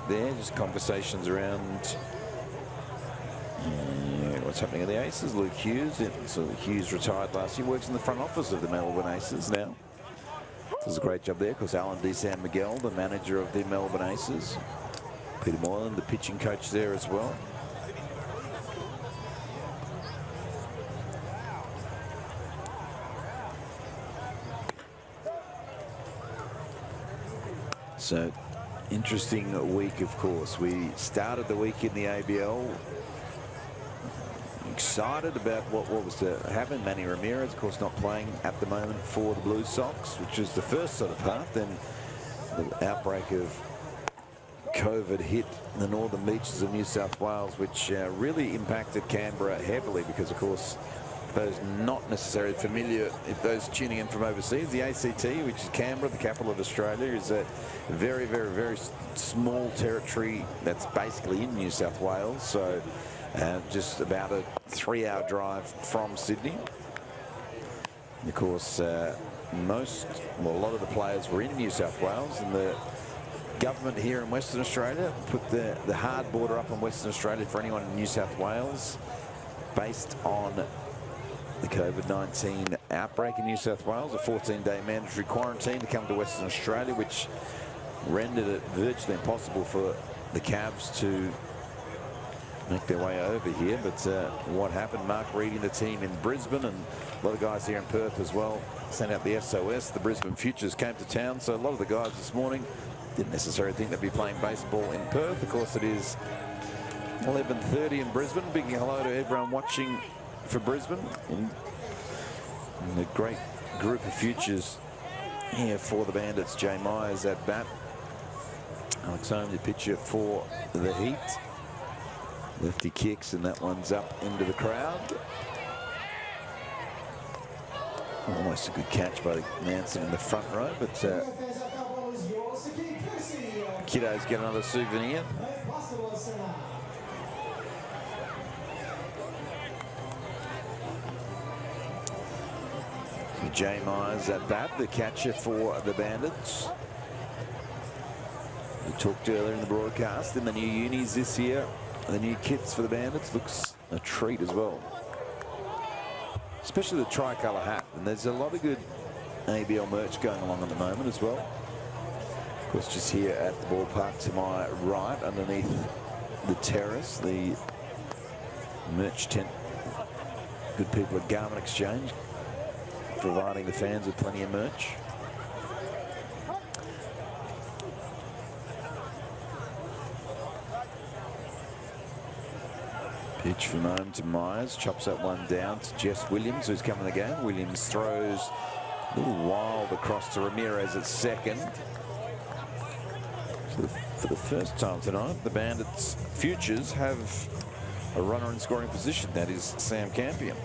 there. Just conversations around what's happening at the Aces. Luke Hughes. So Hughes retired last year. Works in the front office of the Melbourne Aces now. Does a great job there. Of course, Alan D. San Miguel, the manager of the Melbourne Aces. Peter Moylan, the pitching coach there as well. So, interesting week, of course. We started the week in the ABL. Excited about what was to happen. Manny Ramirez, of course, not playing at the moment for the Blue Sox, which was the first sort of part. Then the outbreak of COVID hit the northern beaches of New South Wales, which really impacted Canberra heavily because, of course, those not necessarily familiar, if those tuning in from overseas, the ACT, which is Canberra, the capital of Australia, is a very, very, very small territory that's basically in New South Wales. So just about a 3-hour drive from Sydney. And of course, a lot of the players were in New South Wales, and the government here in Western Australia put the hard border up on Western Australia for anyone in New South Wales based on the COVID-19 outbreak in New South Wales, a 14-day mandatory quarantine to come to Western Australia, which rendered it virtually impossible for the Cavs to make their way over here. But what happened, Mark Reading, the team in Brisbane, and a lot of guys here in Perth as well, sent out the SOS. The Brisbane Futures came to town, so a lot of the guys this morning didn't necessarily think they'd be playing baseball in Perth. Of course, it is 11:30 in Brisbane. Big hello to everyone watching for Brisbane, and a great group of futures here for the Bandits. Jay Myers at bat. Alex Ohm, the pitcher for the Heat. Lefty kicks, and that one's up into the crowd. Almost a good catch by Manson in the front row, but kiddos get another souvenir. Jay Myers at bat, the catcher for the Bandits. We talked earlier in the broadcast, in the new unis this year, the new kits for the Bandits looks a treat as well. Especially the tricolour hat, and there's a lot of good ABL merch going along at the moment as well. Of course, just here at the ballpark to my right, underneath the terrace, the merch tent. Good people at Garment Exchange, providing the fans with plenty of merch. Pitch from home to Myers, chops that one down to Jess Williams, who's come in the game. Williams throws a little wild across to Ramirez at second. So for the first time tonight, the Bandits' futures have a runner in scoring position. That is Sam Campion.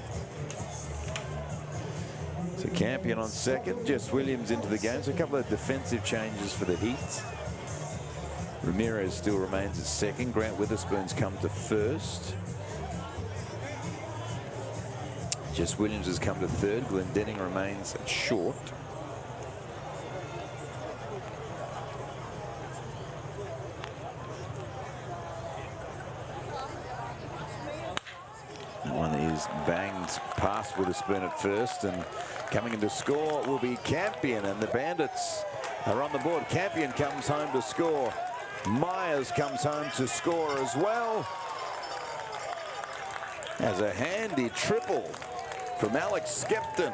So Campion on second, Jess Williams into the game. So a couple of defensive changes for the Heat. Ramirez still remains at second. Grant Witherspoon's come to first. Jess Williams has come to third. Glendenning remains at short. One is banged past Witherspoon at first, and coming in to score will be Campion, and the Bandits are on the board. Campion comes home to score. Myers comes home to score as well. As a handy triple from Alex Skepton.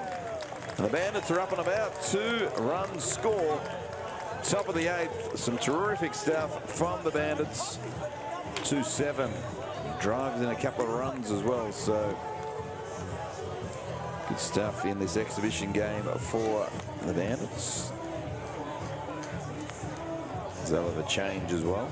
And the Bandits are up and about. 2-run score. Top of the 8th. Some terrific stuff from the Bandits. 2-7. Drives in a couple of runs as well. So good stuff in this exhibition game for the Bandits. They'll have a change as well.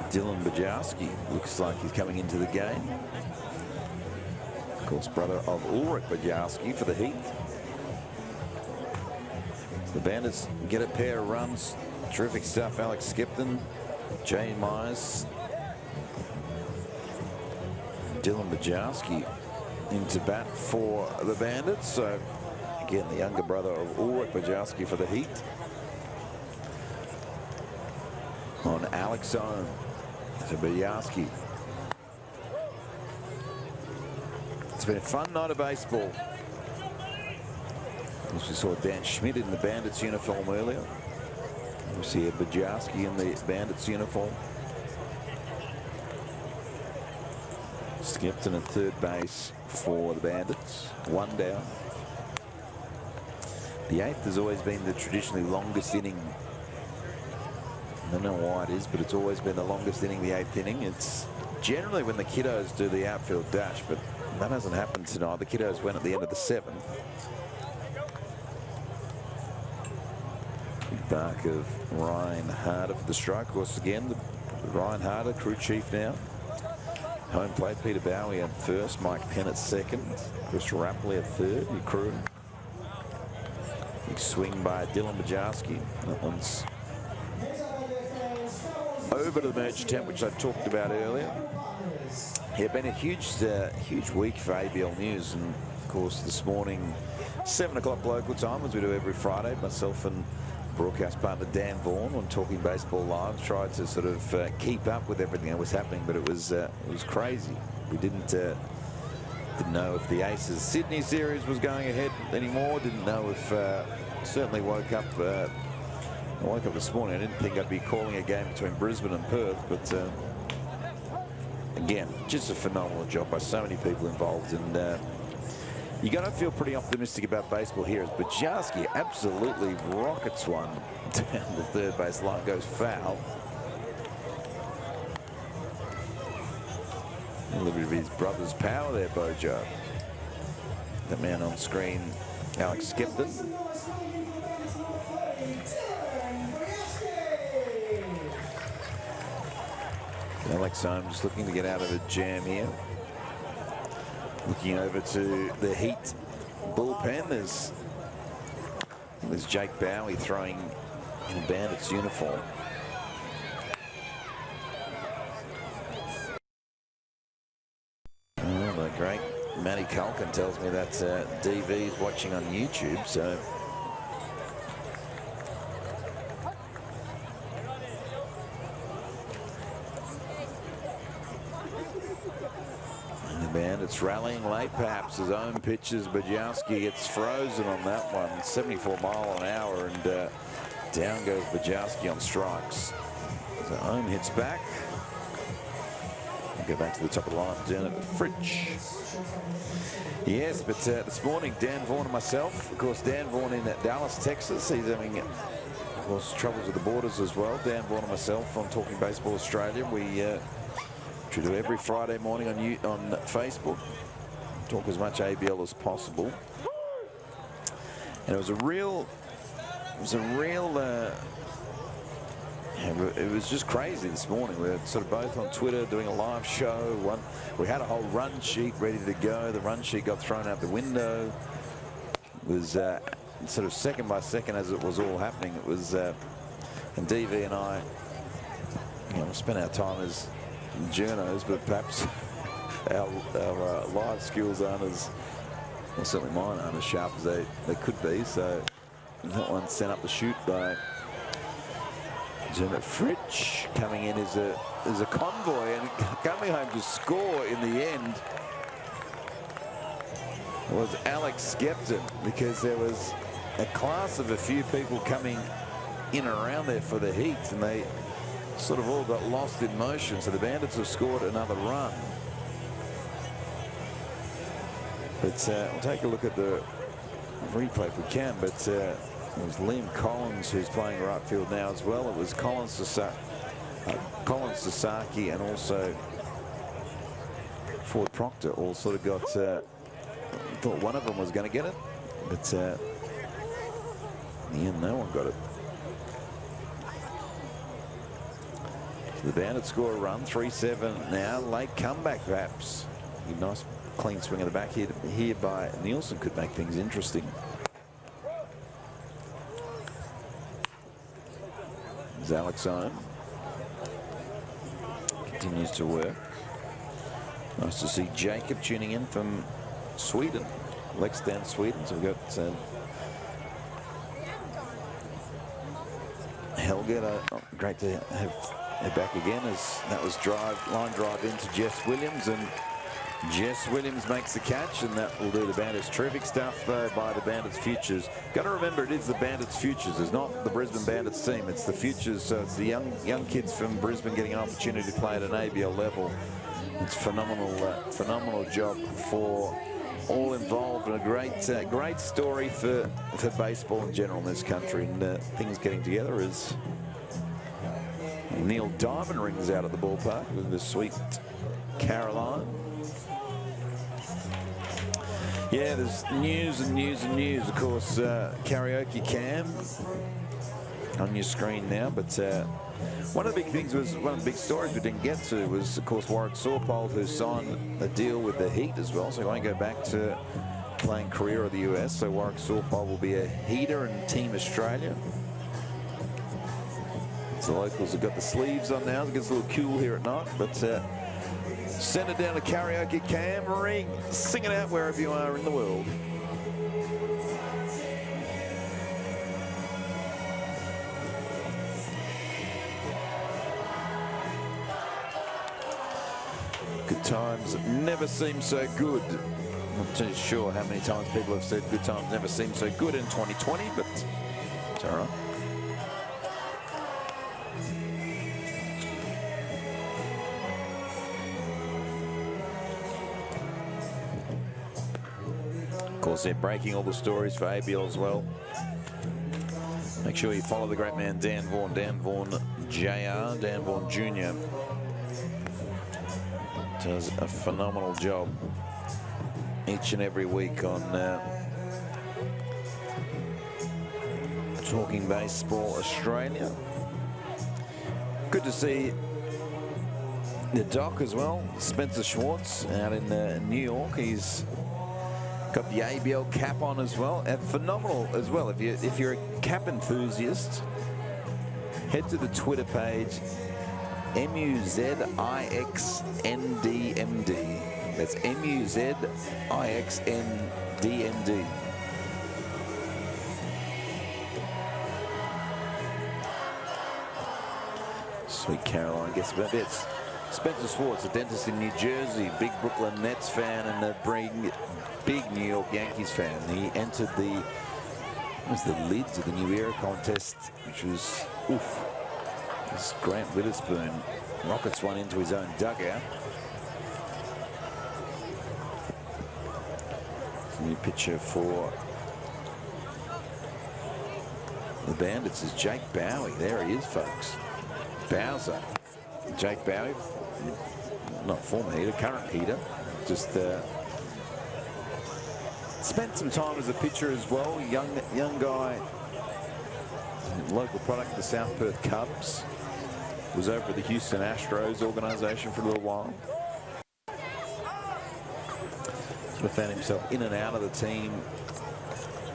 Dylan Bajowski looks like he's coming into the game. Of course, brother of Ulrich Bajowski for the Heat. The Bandits get a pair of runs. Terrific stuff. Alex Skepton, Jay Myers, Dylan Bajowski into bat for the Bandits. So again, the younger brother of Ulrich Bajowski for the Heat. On Alex Ohm to Bajowski. It's been a fun night of baseball. As we saw Dan Schmidt in the Bandits uniform earlier. We see Bajowski in the Bandits uniform. Skepton at third base for the Bandits. One down. The 8th has always been the traditionally longest inning. I don't know why it is, but it's always been the longest inning, the 8th inning. It's generally when the kiddos do the outfield dash, but that hasn't happened tonight. The kiddos went at the end of the 7th. Big bark of Ryan Harder for the strike. Of course, again, Ryan Harder, crew chief now. Home plate, Peter Bowie at first, Mike Penn at second, Chris Rapley at third, your crew. Big swing by Dylan Bajowski. That one's over to the merch tent, which I talked about earlier. Yeah, been a huge week for ABL News, and of course this morning, 7 o'clock local time, as we do every Friday, myself and broadcast partner Dan Vaughan on Talking Baseball Live tried to sort of keep up with everything that was happening, but it was crazy. We didn't know if the Aces Sydney series was going ahead anymore. Didn't know if certainly woke up. I woke up this morning. I didn't think I'd be calling a game between Brisbane and Perth, but again, just a phenomenal job by so many people involved, and you got to feel pretty optimistic about baseball here as Bajowski absolutely rockets one down the third base line, goes foul. A little bit of his brother's power there, Bojo. The man on screen, Alex Skepton. Alex Ohm just looking to get out of a jam here. Looking over to the Heat bullpen, there's Jake Bowie throwing in a Bandits uniform. Oh, the great Matty Culkin tells me that DV is watching on YouTube, so Alex rallying late, perhaps his own pitches. Bajowski gets frozen on that one, 74 mile an hour, and down goes Bajowski on strikes. So Ohm hits back. Go back to the top of the line, down at Fritsch. Yes, but this morning, Dan Vaughan and myself, of course, Dan Vaughan in Dallas, Texas. He's having, of course, troubles with the borders as well. Dan Vaughan and myself on Talking Baseball Australia. We do every Friday morning on Facebook. Talk as much ABL as possible. And it was just crazy this morning. We were sort of both on Twitter doing a live show. We had a whole run sheet ready to go. The run sheet got thrown out the window. It was sort of second by second as it was all happening. It was, and DV and I, spent our time as journos, but perhaps our live skills aren't as, well, certainly mine aren't as sharp as they could be. So that one sent up the chute by Fritsch, coming in as a convoy and coming home to score in the end was Alex Skepton, because there was a class of a few people coming in and around there for the heat, and they sort of all got lost in motion. So the Bandits have scored another run. But we'll take a look at the replay if we can. But it was Liam Collins who's playing right field now as well. It was Collins, Sasaki, and also Ford Proctor all sort of got, thought one of them was going to get it, but in the end, no one got it. So the Bandits score a run, 3-7 now. Late comeback, perhaps. A nice clean swing at the back here by Nielsen could make things interesting. There's Alex Ohm. Continues to work. Nice to see Jacob tuning in from Sweden, Leksand, Sweden. So we've got Helga. Great to have her back again, as that was line drive into Jess Williams, and Jess Williams makes the catch, and that will do the Bandits. Terrific stuff though by the Bandits Futures. Got to remember, it is the Bandits Futures. It's not the Brisbane Bandits team. It's the Futures. So it's the young kids from Brisbane getting an opportunity to play at an ABL level. It's phenomenal job for all involved, and a great story for baseball in general in this country. And things getting together as Neil Diamond rings out at the ballpark with the sweet Caroline. Yeah, there's news and news and news. Of course, karaoke cam on your screen now. But one of the big things was, one of the big stories we didn't get to was, of course, Warwick Saupold, who signed a deal with the Heat as well. So he won't go back to playing career of the US. So Warwick Saupold will be a Heater in Team Australia. So the locals have got the sleeves on now. It gets a little cool here at night, but send it down to karaoke cam, ring, sing it out wherever you are in the world. Good times never seem so good. I'm not too sure how many times people have said good times never seem so good in 2020, but it's all right. Of course, they're breaking all the stories for ABL as well. Make sure you follow the great man Dan Vaughan Jr. Dan Vaughan Jr. does a phenomenal job each and every week on Talking Baseball Australia. Good to see the doc as well, Spencer Schwartz, out in New York. He's got the ABL cap on as well, and phenomenal as well. If you're a cap enthusiast, head to the Twitter page, MUZIXNDMD. That's MUZIXNDMD. Sweet Caroline gets a bit. Spencer Schwartz, a dentist in New Jersey, big Brooklyn Nets fan and a big New York Yankees fan. He entered the Lids of the New Era contest, which was, oof, this Grant Witherspoon rockets one into his own dugout. New pitcher for the Bandits is Jake Bowie. There he is, folks. Bowser. Jake Bowie, not former heater, current heater. Just spent some time as a pitcher as well. Young guy, local product of the South Perth Cubs. Was over at the Houston Astros organization for a little while. Sort of found himself in and out of the team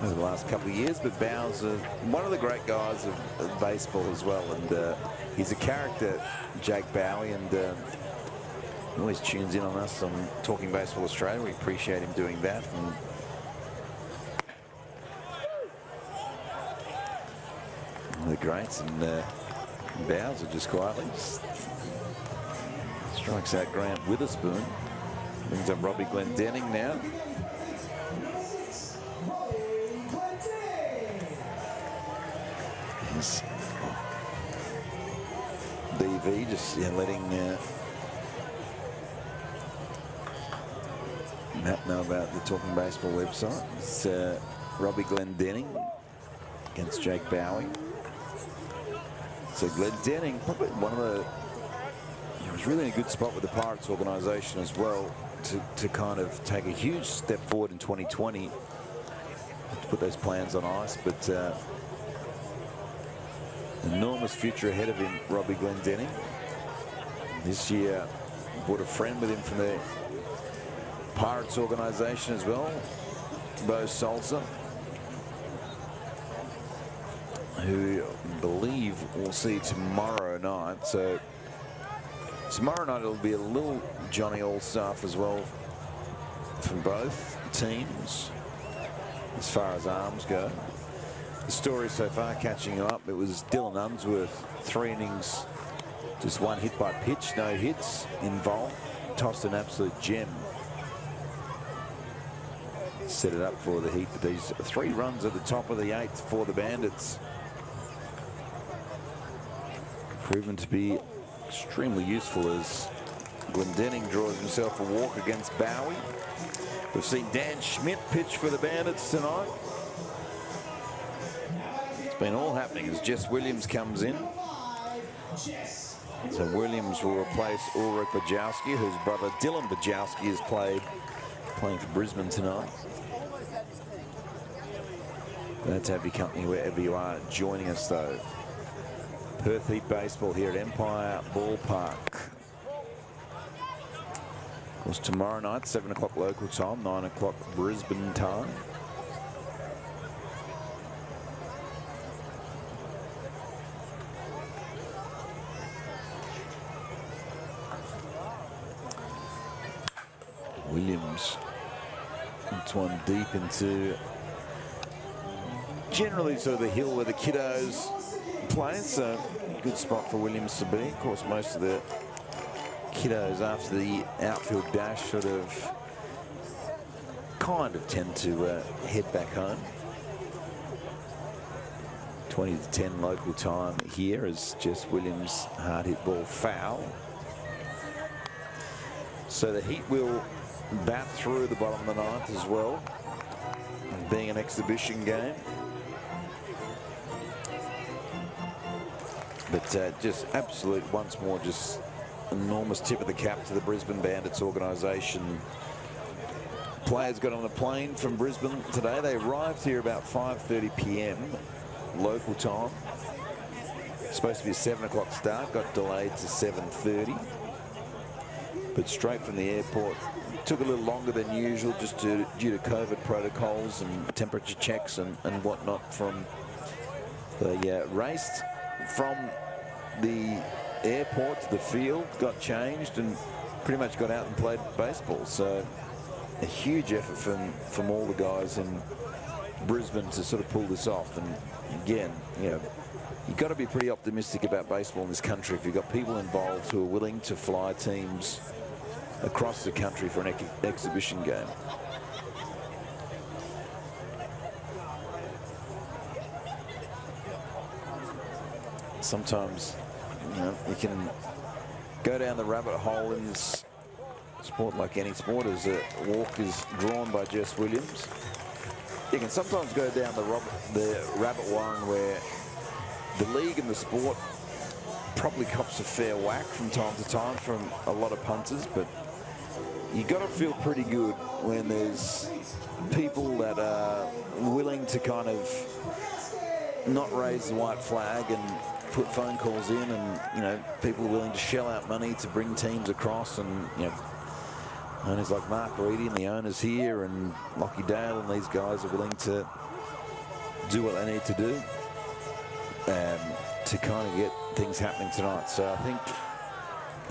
over the last couple of years, but Bowser, one of the great guys of baseball as well, and he's a character, Jake Bowie, and he always tunes in on us on Talking Baseball Australia. We appreciate him doing that. And the greats, and Bowser just quietly strikes out Grant Witherspoon. Brings up Robbie Glendenning now. DV just letting Matt know about the Talking Baseball website. It's Robbie Glendenning against Jake Bowie. So Glendenning, probably one of the, he was really in a good spot with the Pirates organization as well to kind of take a huge step forward in 2020 to put those plans on ice, but enormous future ahead of him, Robbie Glendenning. This year brought a friend with him from the Pirates organization as well, Bo Salsa, who I believe we'll see tomorrow night. So tomorrow night it'll be a little Johnny All-Staff as well from both teams as far as arms go. The story so far catching you up, it was Dylan Unsworth, 3 innings, just 1 hit by pitch, no hits involved, tossed an absolute gem. Set it up for the Heat, but these 3 runs at the top of the 8th for the Bandits. Proven to be extremely useful as Glendenning draws himself a walk against Bowie. We've seen Dan Schmidt pitch for the Bandits tonight. It's been all happening as Jess Williams comes in. So Williams will replace Ulrich Bajowski, whose brother Dylan Bajowski is playing for Brisbane tonight. Glad to have your company wherever you are joining us, though. Perth Heat Baseball here at Empire Ballpark. Of course, tomorrow night, 7 o'clock local time, 9 o'clock Brisbane time. Williams, it's one deep into generally sort of the hill where the kiddos play, so good spot for Williams to be. Of course, most of the kiddos after the outfield dash sort of kind of tend to head back home. 20 to 10 local time here as Jess Williams hard hit ball foul. So the Heat will bat through the bottom of the 9th as well, being an exhibition game. But just absolute, once more, just enormous tip of the cap to the Brisbane Bandits organisation. Players got on a plane from Brisbane today. They arrived here about 5:30 p.m. local time. Supposed to be a 7 o'clock start, got delayed to 7:30. But straight from the airport, took a little longer than usual just due to COVID protocols and temperature checks and whatnot from the raced from the airport to the field, got changed and pretty much got out and played baseball. So a huge effort from all the guys in Brisbane to sort of pull this off. And again, you know, you've got to be pretty optimistic about baseball in this country if you've got people involved who are willing to fly teams across the country for an exhibition game. Sometimes, you know, you can go down the rabbit hole in this sport like any sport, as a walk is drawn by Jess Williams. You can sometimes go down the rabbit warren where the league and the sport probably cops a fair whack from time to time from a lot of punters, but you got to feel pretty good when there's people that are willing to kind of not raise the white flag and put phone calls in, and, you know, people are willing to shell out money to bring teams across, and, you know, owners like Mark Reedy and the owners here and Lockie Dale and these guys are willing to do what they need to do to kind of get things happening tonight. So I think,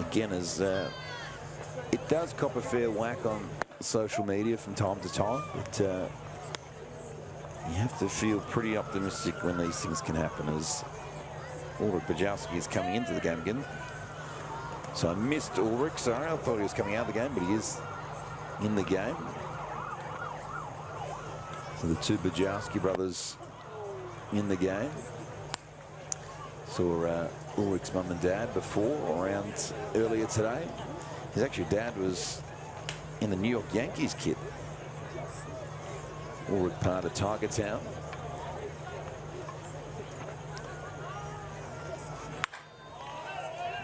again, as it does cop a fair whack on social media from time to time, but you have to feel pretty optimistic when these things can happen, as Ulrich Bajowski is coming into the game again. So I missed Ulrich, sorry, I thought he was coming out of the game, but he is in the game. So the two Bajowski brothers in the game. Saw Ulrich's mum and dad before, around earlier today. His actual dad was in the New York Yankees kit. Ulrich part of Tiger Town.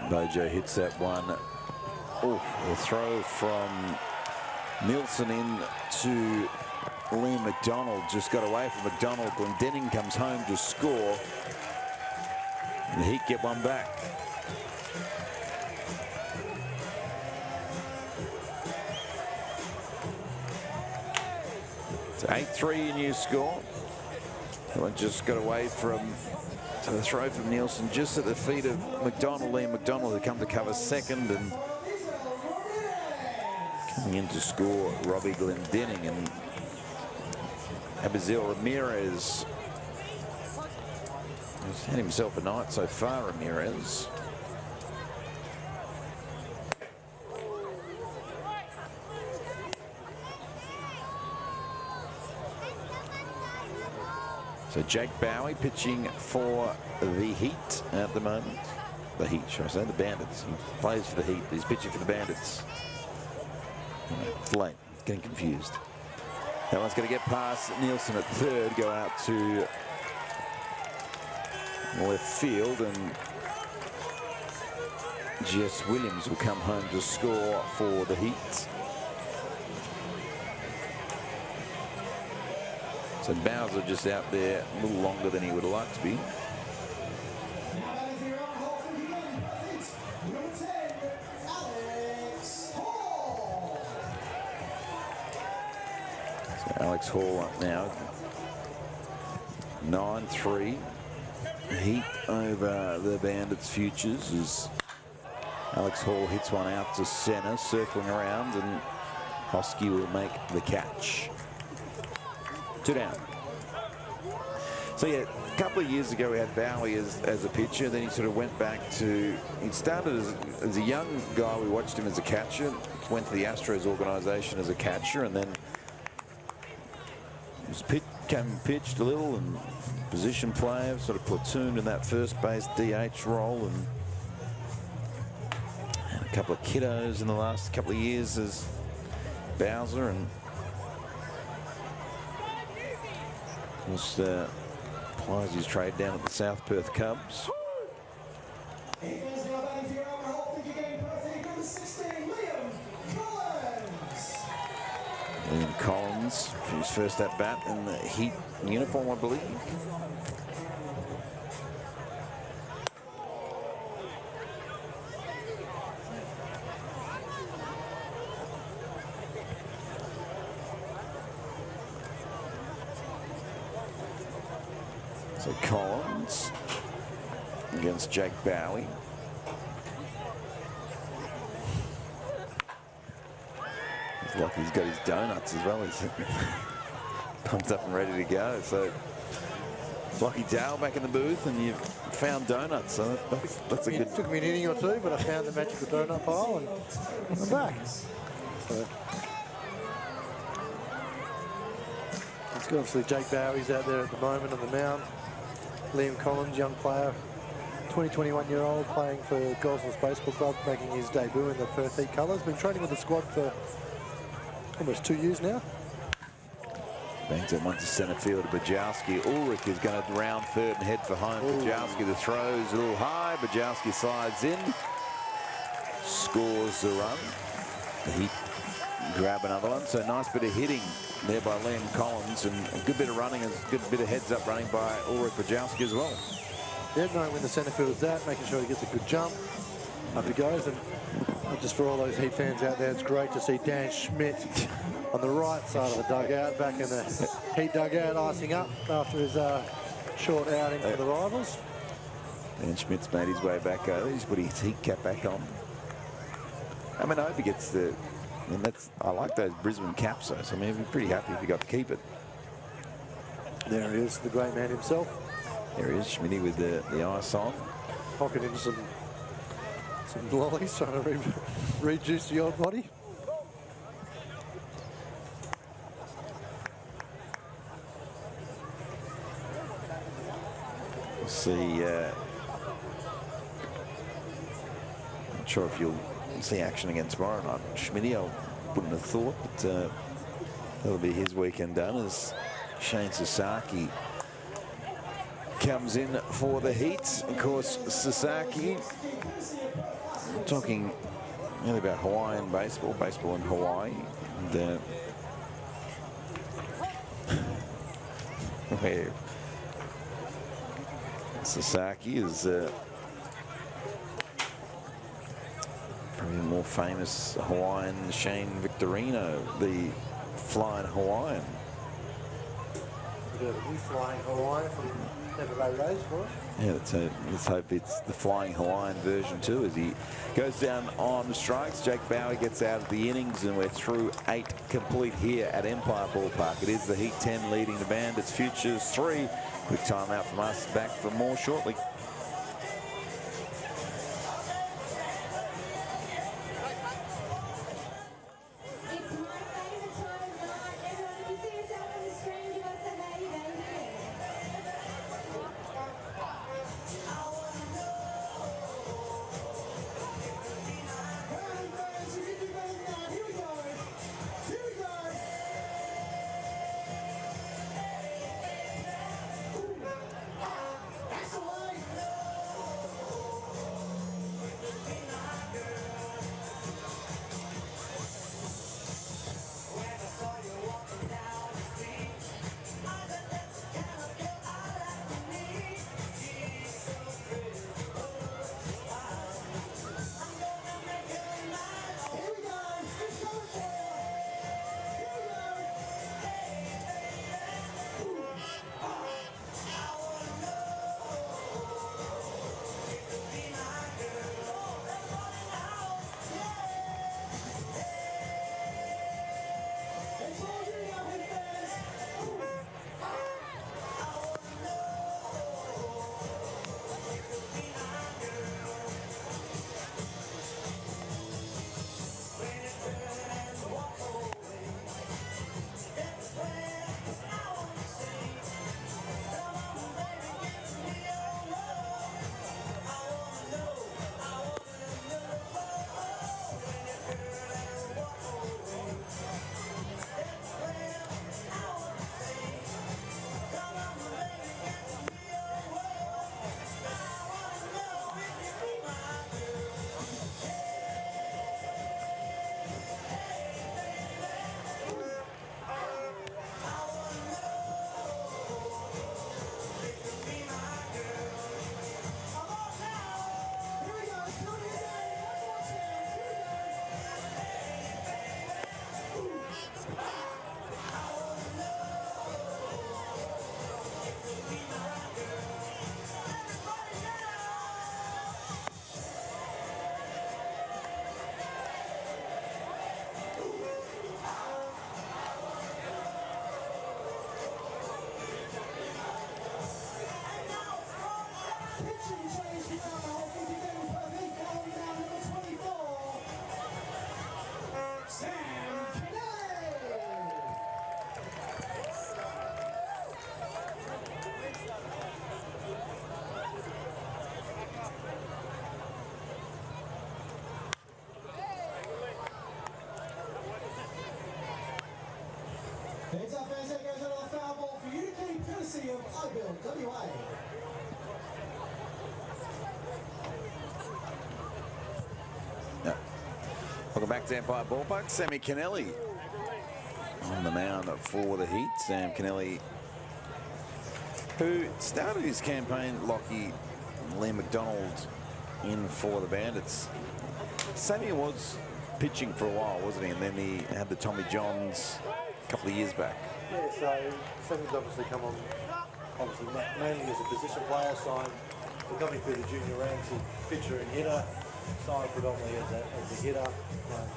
Bojo hits that one. Oh, the throw from Nielsen in to Liam McDonald. Just got away from McDonald. Glendenning comes home to score. And the Heat get one back. It's 8-3 new score. That one just got away from the throw from Nielsen, just at the feet of McDonald. Liam McDonald, who come to cover second, and coming in to score Robbie Glendenning. And Abiziel Ramirez has had himself a night so far, Ramirez. So Jake Bowie pitching for the Heat at the moment. The Heat, should I say, the Bandits. He plays for the Heat, but he's pitching for the Bandits. It's late, getting confused. That one's going to get past Nielsen at third, go out to left field, and Jess Williams will come home to score for the Heat. So Bowser just out there a little longer than he would have liked to be. So Alex Hall up now. 9-3. Heat over the Bandits' futures as Alex Hall hits one out to center, circling around, and Hosky will make the catch. 2 down. So yeah, a couple of years ago we had Bowie as a pitcher. Then he sort of went back to, he started as a young guy. We watched him as a catcher, went to the Astros organization as a catcher, and then was pitched a little, and position player, sort of platooned in that first base DH role, and had a couple of kiddos in the last couple of years as Bowser, and was applies his trade down at the South Perth Cubs. Liam Collins for his first at bat in the Heat uniform, I believe. So Collins against Jake Bowie. He's lucky he's got his donuts as well. He's pumped up and ready to go. So Lockie Dale back in the booth, and you've found donuts, so that's a good... It took me an inning or two, but I found the magical donut pile, and I'm back. So, it's got obviously Jake Bowie's out there at the moment on the mound. Liam Collins, young player, 21-year-old, playing for Gosnells Baseball Club, making his debut in the Perth Heat colours. Been training with the squad for almost 2 years now. Bangs it once to centre field to Bajowski. Ulrich is going to round third and head for home. Bajowski, the throw's a little high. Bajowski slides in, scores the run. The Heat grab another one. So nice bit of hitting there by Liam Collins, and a good bit of running, a good bit of heads up running by Ulrich Bajowski as well. Yeah, knowing when the centre fielder's at, making sure he gets a good jump up he goes. And just for all those Heat fans out there, it's great to see Dan Schmidt on the right side of the dugout, back in the Heat dugout, icing up after his short outing for the rivals. Dan Schmidt's made his way back over. He's put his Heat cap back on. I mean, I hope he gets the... I mean, I like those Brisbane caps, though, so I mean, I'd be pretty happy if he got to keep it. There he is, the great man himself. There he is, Schmitty with the ice on. Pocketing some lollies, trying to reduce the old body. We'll see. Not sure if you'll see action again tomorrow night. Schmitty, I wouldn't have thought, but that'll be his weekend done as Shane Sasaki comes in for the Heat. Of course, Sasaki, talking really about Hawaiian baseball in Hawaii, and where Sasaki is probably the more famous Hawaiian Shane Victorino, the flying Hawaiian. We got a new flying Hawaiian from Tampa Bay Rays for us. Yeah, let's hope it's the flying Hawaiian version too, as he goes down on strikes. Jake Bowie gets out of the innings, and we're through 8 complete here at Empire Ballpark. It is the Heat 10 leading the Bandits, Futures 3. Quick timeout from us. Back for more shortly. Heads up, fans, there goes another foul ball for you to keep, courtesy of iBuild WA. Welcome back to Empire Ballpark. Sammy Kennelly on the mound for the Heat. Sam Kennelly, who started his campaign, Lockie Lee McDonald in for the Bandits. Sammy was pitching for a while, wasn't he? And then he had the Tommy Johns a couple of years back. Yeah, so Sammy's obviously come on, mainly as a position player, signed, coming through the junior ranks, a pitcher and hitter, signed predominantly as a hitter,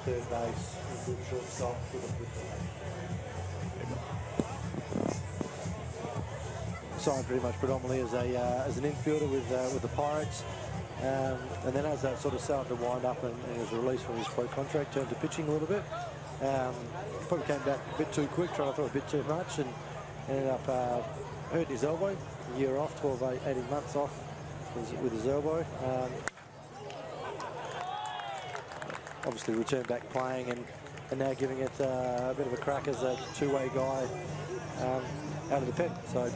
third base, good shortstop, signed pretty much predominantly as an infielder with the Pirates. And then as that sort of started to wind up and was released from his pro contract, turned to pitching a little bit. Probably came back a bit too quick, trying to throw a bit too much, and ended up hurting his elbow. A year off, 18 months off with his elbow. Obviously returned back playing and now giving it a bit of a crack as a two-way guy out of the pen. So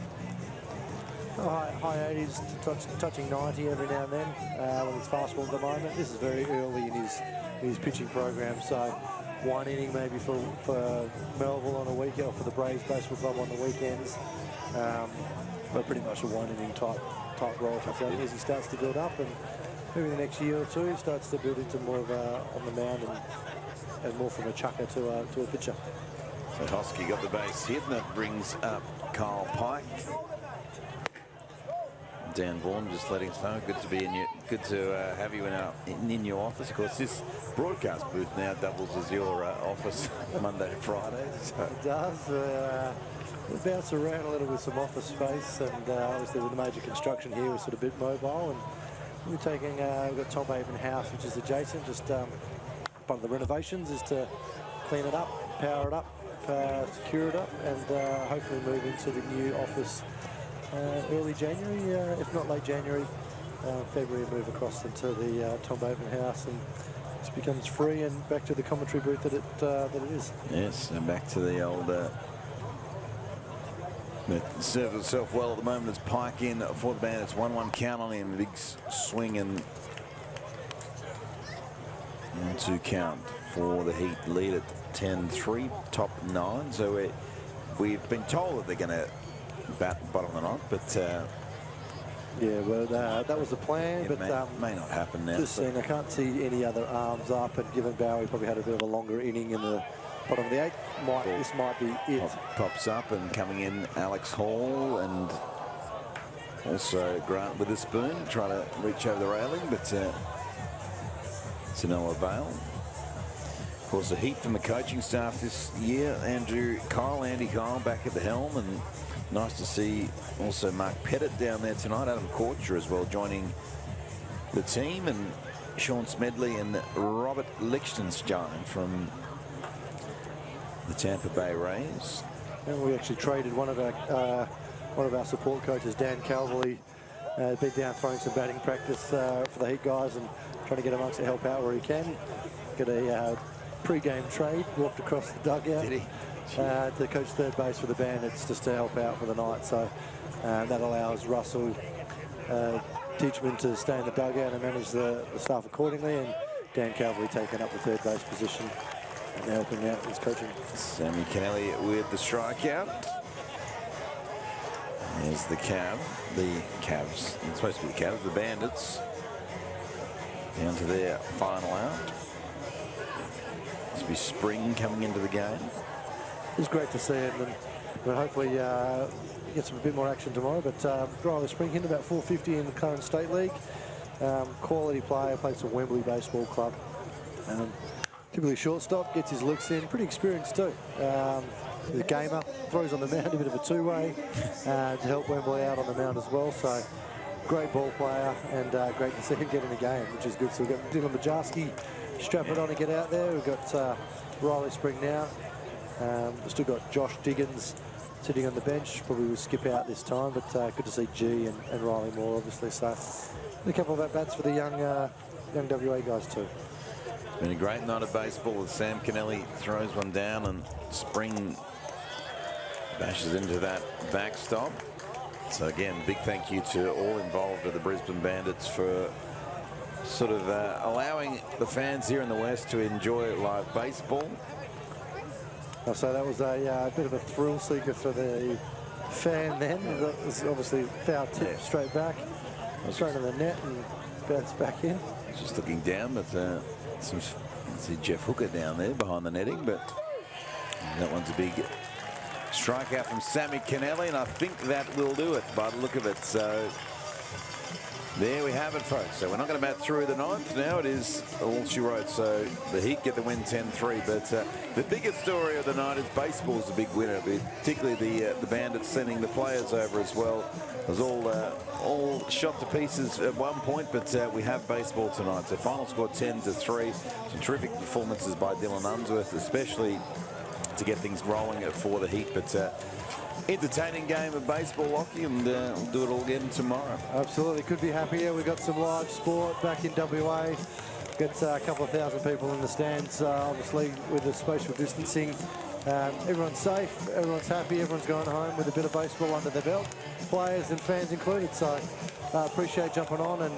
high 80s, touching 90 every now and then when he's fastball at the moment. This is very early in his pitching program, so one inning maybe for Melville on a weekend, or for the Braves Baseball Club on the weekends, but pretty much a one inning type role for Sammy as he starts to build up, and maybe the next year or two he starts to build into more of a on the mound and more from a chucker to a pitcher. So Hosky got the base hit, and that brings up Kyle Pike. Dan Vaughan just letting us know, good to have you in your office. Of course, this broadcast booth now doubles as your office Monday to Friday. So. It does. We bounce around a little with some office space, and obviously with the major construction here, we're sort of a bit mobile. And we're taking, we've got Tom Haven House, which is adjacent. Just part of the renovations is to clean it up, power it up, secure it up, and hopefully move into the new office early January, if not late January. February, move across into the Tom Haven House, and it becomes free and back to the commentary booth that it is. Yes, and back to the old. It serves itself well at the moment as Pike in for the Bandits. 1-1 count on him. Big swing and 1-2 count for the Heat. Lead at 10-3, top 9. So we've been told that they're going to bat bottom of the ninth, but yeah, well, that was the plan, but may not happen now. Just saying, I can't see any other arms up, and given Bowie probably had a bit of a longer inning in the bottom of the 8th, this might be it. Pops up, and coming in Alex Hall, and also Grant with a spoon, trying to reach over the railing, but to no avail. Of course, the Heat from the coaching staff this year. Andy Kyle back at the helm, and nice to see also Mark Pettit down there tonight. Adam Korcher as well joining the team, and Sean Smedley and Robert Lichtenstein from the Tampa Bay Rays. And we actually traded one of our support coaches, Dan Calverley, been down throwing some batting practice for the Heat guys and trying to get amongst to help out where he can. Get a pre-game trade, walked across the dugout. Did he? To coach third base for the Bandits just to help out for the night. So that allows Russell Teachman to stay in the dugout and manage the staff accordingly, and Dan Calverley taking up the third base position and helping out his coaching. Sammy Kennelly with the strikeout. There's the Cavs. It's supposed to be the Cavs, the Bandits. Down to their final out. This will be Spring coming into the game. It's great to see it, and hopefully get some a bit more action tomorrow. But Riley Spring hitting about 450 in the current state league. Quality player, plays for Wembley Baseball Club. Typically shortstop, gets his licks in. Pretty experienced too. The gamer, throws on the mound, a bit of a two-way to help Wembley out on the mound as well. So great ball player, and great to see him get in the game, which is good. So we've got Dylan Majarski strap it on and get out there. We've got Riley Spring now. We've still got Josh Diggins sitting on the bench. Probably will skip out this time, but good to see G and Riley Moore, obviously. So a couple of at-bats for the young WA guys too. It's been a great night of baseball as Sam Kennelly throws one down, and Spring Bashes into that backstop. So again, big thank you to all involved with the Brisbane Bandits for sort of allowing the fans here in the West to enjoy live baseball. So that was a bit of a thrill seeker for the fan then. That was obviously foul tip straight back, straight to the net and bounced back in. Just looking down, but see Jeff Hooker down there behind the netting, but that one's a big strikeout from Sammy Kennelly, and I think that will do it by the look of it. So there we have it, folks. So we're not going to bat through the ninth. Now it is all she wrote. So the Heat get the win 10-3. But the biggest story of the night is baseball's the big winner, particularly the Bandits sending the players over as well. It was all shot to pieces at one point, but we have baseball tonight. So final score 10-3. Some terrific performances by Dylan Unsworth, especially to get things rolling for the Heat. But entertaining game of baseball, Lockie, and we'll do it all again tomorrow. Absolutely, could be happier. We've got some live sport back in WA. Got a couple of thousand people in the stands, obviously with the social distancing. Everyone's safe, everyone's happy, everyone's going home with a bit of baseball under their belt, players and fans included. So appreciate jumping on, and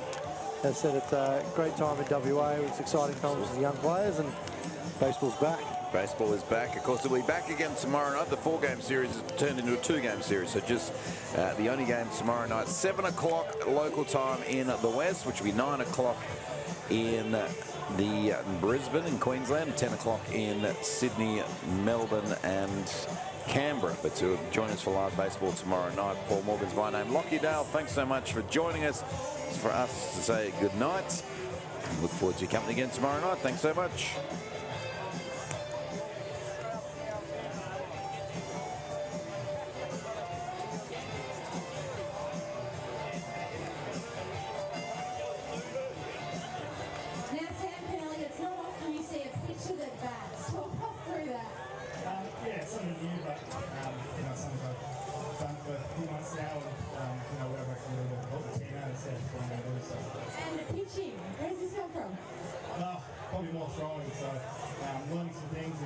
as I said, it's a great time in WA. It's exciting times for the young players, and baseball's back. Baseball is back. Of course, it'll be back again tomorrow night. The 4-game series has turned into a 2-game series. So just the only game tomorrow night, 7 o'clock local time in the West, which will be 9 o'clock in Brisbane in Queensland, 10 o'clock in Sydney, Melbourne and Canberra. But to join us for live baseball tomorrow night, Paul Morgan's my name. Lockie Dale, thanks so much for joining us. It's for us to say good night. Look forward to your company again tomorrow night. Thanks so much. Yeah, something new, but something I've done for a few months now, and where I've actually really helped the team out instead of playing my body. And pitching, where's this come from? Probably more throwing, so learning some things.